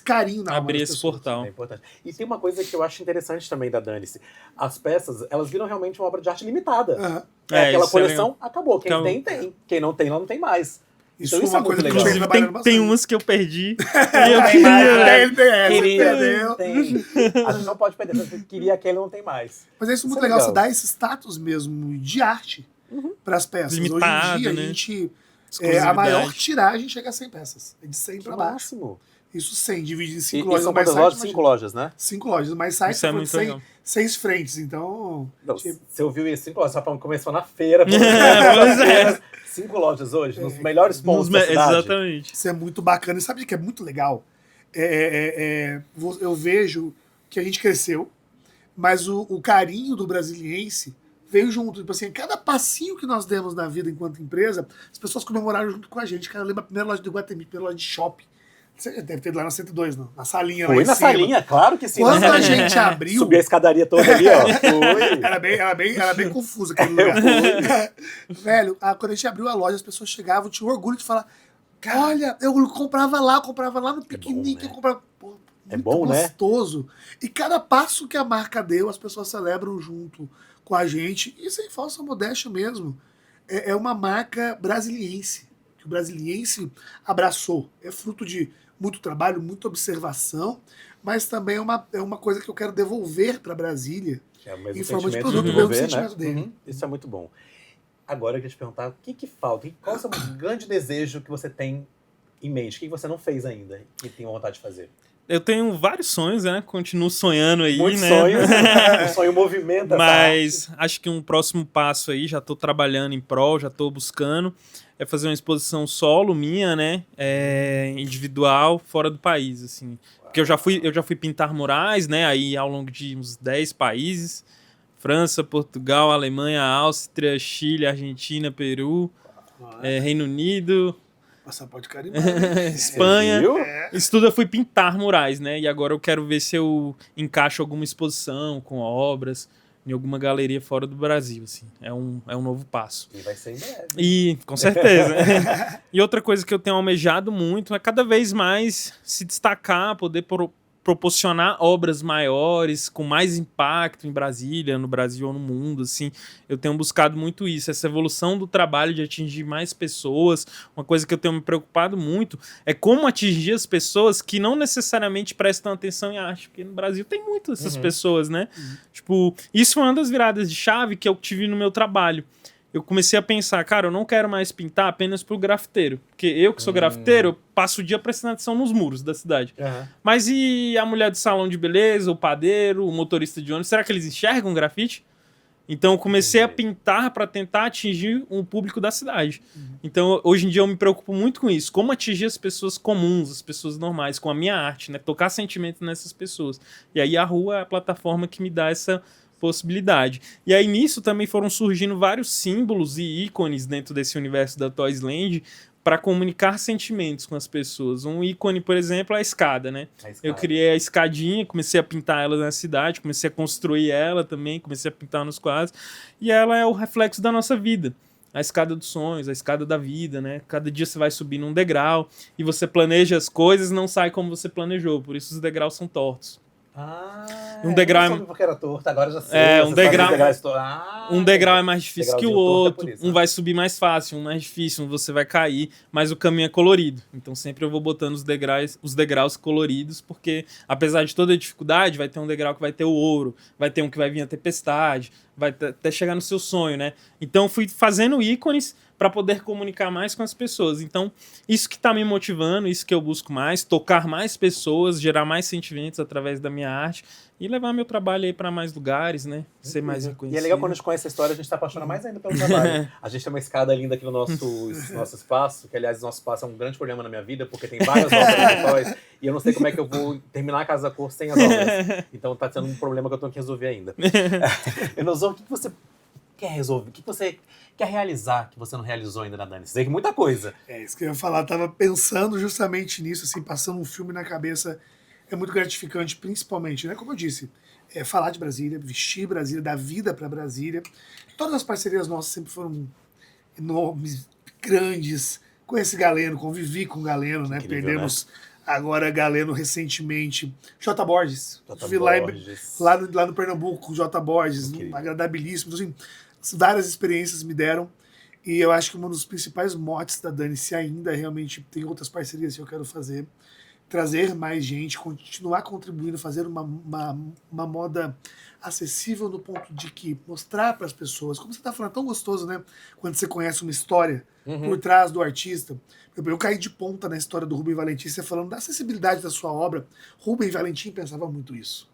carinho na alma Abrir das esse pessoas. portal. É importante. E tem uma coisa que eu acho interessante também da Danice. As peças, elas viram realmente uma obra de arte limitada. Aham. Aquela isso é coleção acabou. Quem Acabou. tem. Quem não tem, ela não tem mais. Isso Então é isso é uma muito coisa que legal. eu Inclusive, trabalhando tem bastante. umas que eu perdi. E eu Tem mais, queria. né? Ele tem essa, Queria, perdeu. tem. A gente não pode perder. Você queria aquele, não tem mais. Mas é isso muito Isso é legal, legal. você dá esse status mesmo de arte para as peças. Limitado, Hoje em dia, né? a gente. a Exclusividade. maior tiragem chega a 100 peças. É de 100 Que para baixo. máximo. Isso 100, dividido em E 5 lojas. são mais quantas site, lojas? imagina. 5 lojas, né? 5 lojas, mas site Isso é foi muito 100, legal. 6 frentes. Então. Não, tipo, você ouviu isso? 5 lojas. Só falando que começou na feira. Pois é. 5 lojas hoje, nos melhores pontos da cidade. Exatamente. isso é muito bacana. E sabe o que é muito legal? Eu vejo que a gente cresceu, mas o carinho do brasiliense veio junto. Tipo assim, cada passinho que nós demos na vida enquanto empresa, as pessoas comemoraram junto com a gente. Cara, lembra a primeira loja do Iguatemi, a primeira loja de shopping. Você deve ter ido lá na 102, não? Na salinha lá Fui em na cima. salinha, claro que sim. Quando a gente abriu, Subi a escadaria toda ali, ó. Fui. era bem confuso aquele lugar. Velho, quando a gente abriu a loja, as pessoas chegavam, tinham orgulho de falar: olha, eu comprava lá no piquenique, né? eu comprava. Pô, É muito bom, né? gostoso. E cada passo que a marca deu, as pessoas celebram junto com a gente. E sem falsa modéstia mesmo. É uma marca brasiliense, que o brasiliense abraçou. É fruto de muito trabalho, muita observação, mas também é uma coisa que eu quero devolver para Brasília. É o mesmo Em forma de sentimento produto, de o mesmo devolver, sentimento dele. Uhum. Isso é muito bom. Agora eu queria te perguntar, o que falta? Qual é o seu grande desejo que você tem em mente? O que você não fez ainda e tem vontade de fazer? Eu tenho vários sonhos, né? Continuo sonhando aí, Muitos né? sonhos. O sonho movimenta. Mas acho que um próximo passo aí, já tô trabalhando em prol, já tô buscando, é fazer uma exposição solo minha, né? Individual, fora do país, assim. Porque eu já fui pintar murais, né? Aí ao longo de uns 10 países. França, Portugal, Alemanha, Áustria, Chile, Argentina, Peru, Reino Unido, Passaporte carimbado. Espanha. Viu? Isso tudo eu fui pintar murais, né? E agora eu quero ver se eu encaixo alguma exposição com obras em alguma galeria fora do Brasil, assim. É um novo passo. E vai ser em breve. E, com certeza. E outra coisa que eu tenho almejado muito é cada vez mais se destacar, poder proporcionar obras maiores, com mais impacto em Brasília, no Brasil ou no mundo, assim. Eu tenho buscado muito isso, essa evolução do trabalho de atingir mais pessoas. Uma coisa que eu tenho me preocupado muito é como atingir as pessoas que não necessariamente prestam atenção em arte, porque no Brasil tem muitas essas pessoas, né? Tipo, isso foi uma das viradas de chave que eu tive no meu trabalho. Eu comecei a pensar, cara, eu não quero mais pintar apenas pro grafiteiro. Porque eu que sou grafiteiro, eu passo o dia prestando atenção nos muros da cidade. Mas e a mulher do salão de beleza, o padeiro, o motorista de ônibus, será que eles enxergam grafite? Então eu comecei a pintar para tentar atingir o público da cidade. Então hoje em dia eu me preocupo muito com isso. Como atingir as pessoas comuns, as pessoas normais, com a minha arte, né? Tocar sentimento nessas pessoas. E aí a rua é a plataforma que me dá essa possibilidade. E aí nisso também foram surgindo vários símbolos e ícones dentro desse universo da Toys Land para comunicar sentimentos com as pessoas. Um ícone, por exemplo, é a escada, né? Eu criei a escadinha, comecei a pintar ela na cidade, comecei a construir ela também, comecei a pintar nos quadros, e ela é o reflexo da nossa vida. A escada dos sonhos, a escada da vida, né? Cada dia você vai subindo um degrau e você planeja as coisas, não sai como você planejou, por isso os degraus são tortos. Um degrau eu não soube porque era torto, agora já sei. Um degrau é mais difícil que o outro, um vai subir mais fácil, um mais difícil, um você vai cair, mas o caminho é colorido. Então sempre eu vou botando os degraus coloridos, porque apesar de toda a dificuldade, vai ter um degrau que vai ter o ouro, vai ter um que vai vir a tempestade, vai até chegar no seu sonho, né? Então fui fazendo ícones para poder comunicar mais com as pessoas. Então, isso que está me motivando, isso que eu busco mais, tocar mais pessoas, gerar mais sentimentos através da minha arte e levar meu trabalho aí para mais lugares, né? Ser mais reconhecido. E é legal quando a gente conhece a história, a gente se apaixona mais ainda pelo trabalho. A gente tem uma escada linda aqui no nosso espaço, que aliás, nosso espaço é um grande problema na minha vida, porque tem várias obras de Toys, e eu não sei como é que eu vou terminar a Casa Cor sem as obras. Então tá sendo um problema que eu tenho que resolver ainda. Enozo, o que você quer resolver? O que você quer realizar que você não realizou ainda na Dani? Você tem muita coisa. É isso que eu ia falar. Tava pensando justamente nisso, assim, passando um filme na cabeça. É muito gratificante, principalmente, né? Como eu disse, falar de Brasília, vestir Brasília, dar vida para Brasília. Todas as parcerias nossas sempre foram enormes, grandes. Conheci Galeno, convivi com Galeno, né? Incrível, perdemos agora Galeno recentemente. J. Borges. Vi Borges. Lá no Pernambuco, com J. Borges, agradabilíssimo. Então, assim, várias experiências me deram. E eu acho que um dos principais motes da Dani, se ainda realmente tem outras parcerias que eu quero fazer, trazer mais gente, continuar contribuindo, fazer uma moda acessível no ponto de que mostrar para as pessoas, como você está falando, é tão gostoso, né? Quando você conhece uma história por trás do artista. Eu caí de ponta na história do Rubem Valentim, você falando da acessibilidade da sua obra. Rubem Valentim pensava muito isso.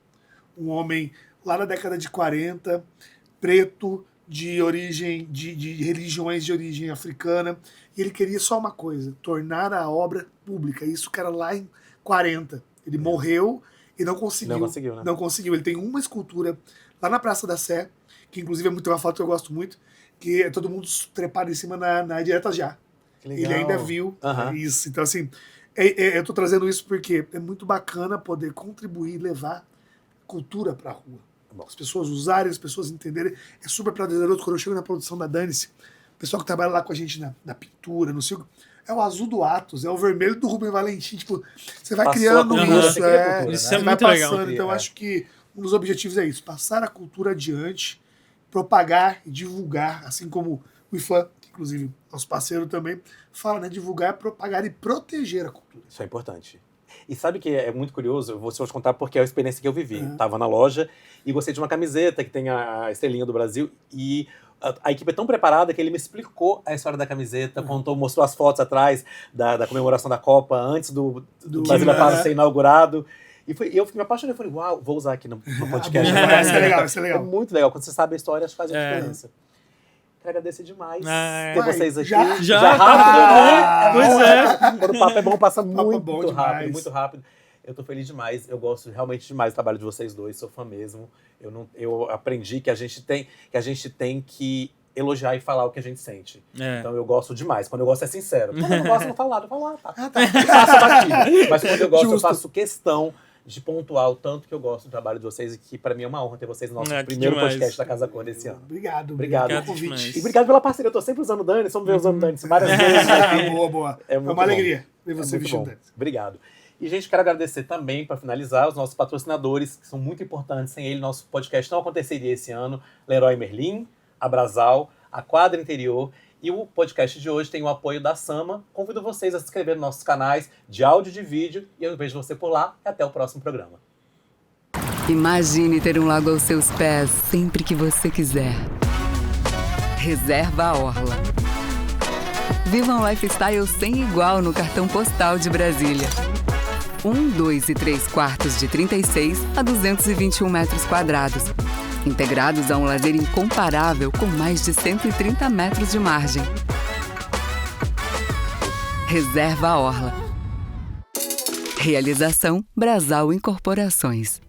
Um homem lá na década de 40, preto, de origem, de religiões de origem africana, e ele queria só uma coisa, tornar a obra pública. Isso que era lá em 40. Ele morreu e não conseguiu. Não conseguiu, né? Não conseguiu. Ele tem uma escultura lá na Praça da Sé, que inclusive é muito uma foto que eu gosto muito, que é todo mundo trepado em cima na Diretas Já. Ele ainda viu isso. Então, assim, eu tô trazendo isso porque é muito bacana poder contribuir, levar cultura pra rua. As pessoas usarem, as pessoas entenderem. É super prazeroso quando eu chego na produção da Dani-se, o pessoal que trabalha lá com a gente na pintura, no circo, é o azul do Atos, é o vermelho do Rubem Valentim. Tipo, você vai criando isso. Isso é muito legal. Então, eu acho que um dos objetivos é isso, passar a cultura adiante, propagar e divulgar, assim como o IFAM, que inclusive nosso parceiro também, fala, né? Divulgar, propagar e proteger a cultura. Isso é importante. E sabe que é muito curioso, eu vou te contar porque é a experiência que eu vivi. Tava na loja e gostei de uma camiseta que tem a estrelinha do Brasil e a equipe é tão preparada que ele me explicou a história da camiseta, mostrou as fotos atrás da comemoração da Copa, antes do Brasília Plaza ser inaugurado. E eu me apaixonei, falei, uau, vou usar aqui no podcast. Isso é legal, isso é legal. É muito legal, quando você sabe a história, acho que faz a diferença. Quero agradecer demais ter vocês aqui. Já rápido, Pois é. Quando o papo é bom, passa muito demais. muito rápido. Eu tô feliz demais, eu gosto realmente demais do trabalho de vocês dois, sou fã mesmo. Eu aprendi que a gente tem que elogiar e falar o que a gente sente. Então eu gosto demais. Quando eu gosto é sincero. Quando eu não gosto, eu não falo nada. Eu falo, tá. Faço batido. Mas quando eu gosto, eu faço questão de pontuar o tanto que eu gosto do trabalho de vocês e que pra mim é uma honra ter vocês no nosso primeiro podcast da Casa Cor desse ano. Obrigado pelo convite. E obrigado pela parceria. Eu tô sempre usando o Dani, estamos usando o Dani várias vezes. Boa. É uma alegria ver você vestindo o Dani. Obrigado. E, gente, quero agradecer também, para finalizar, os nossos patrocinadores, que são muito importantes. Sem ele, nosso podcast não aconteceria esse ano. Leroy Merlin, Abrasal, a Quadra Interior. E o podcast de hoje tem o apoio da Sama. Convido vocês a se inscrever nos nossos canais de áudio e de vídeo. E eu vejo você por lá. E até o próximo programa. Imagine ter um lago aos seus pés sempre que você quiser. Reserva a Orla. Viva um lifestyle sem igual no cartão postal de Brasília. 1, 2 e 3 quartos de 36 a 221 metros quadrados. Integrados a um lazer incomparável com mais de 130 metros de margem. Reserva a Orla. Realização Brasal Incorporações.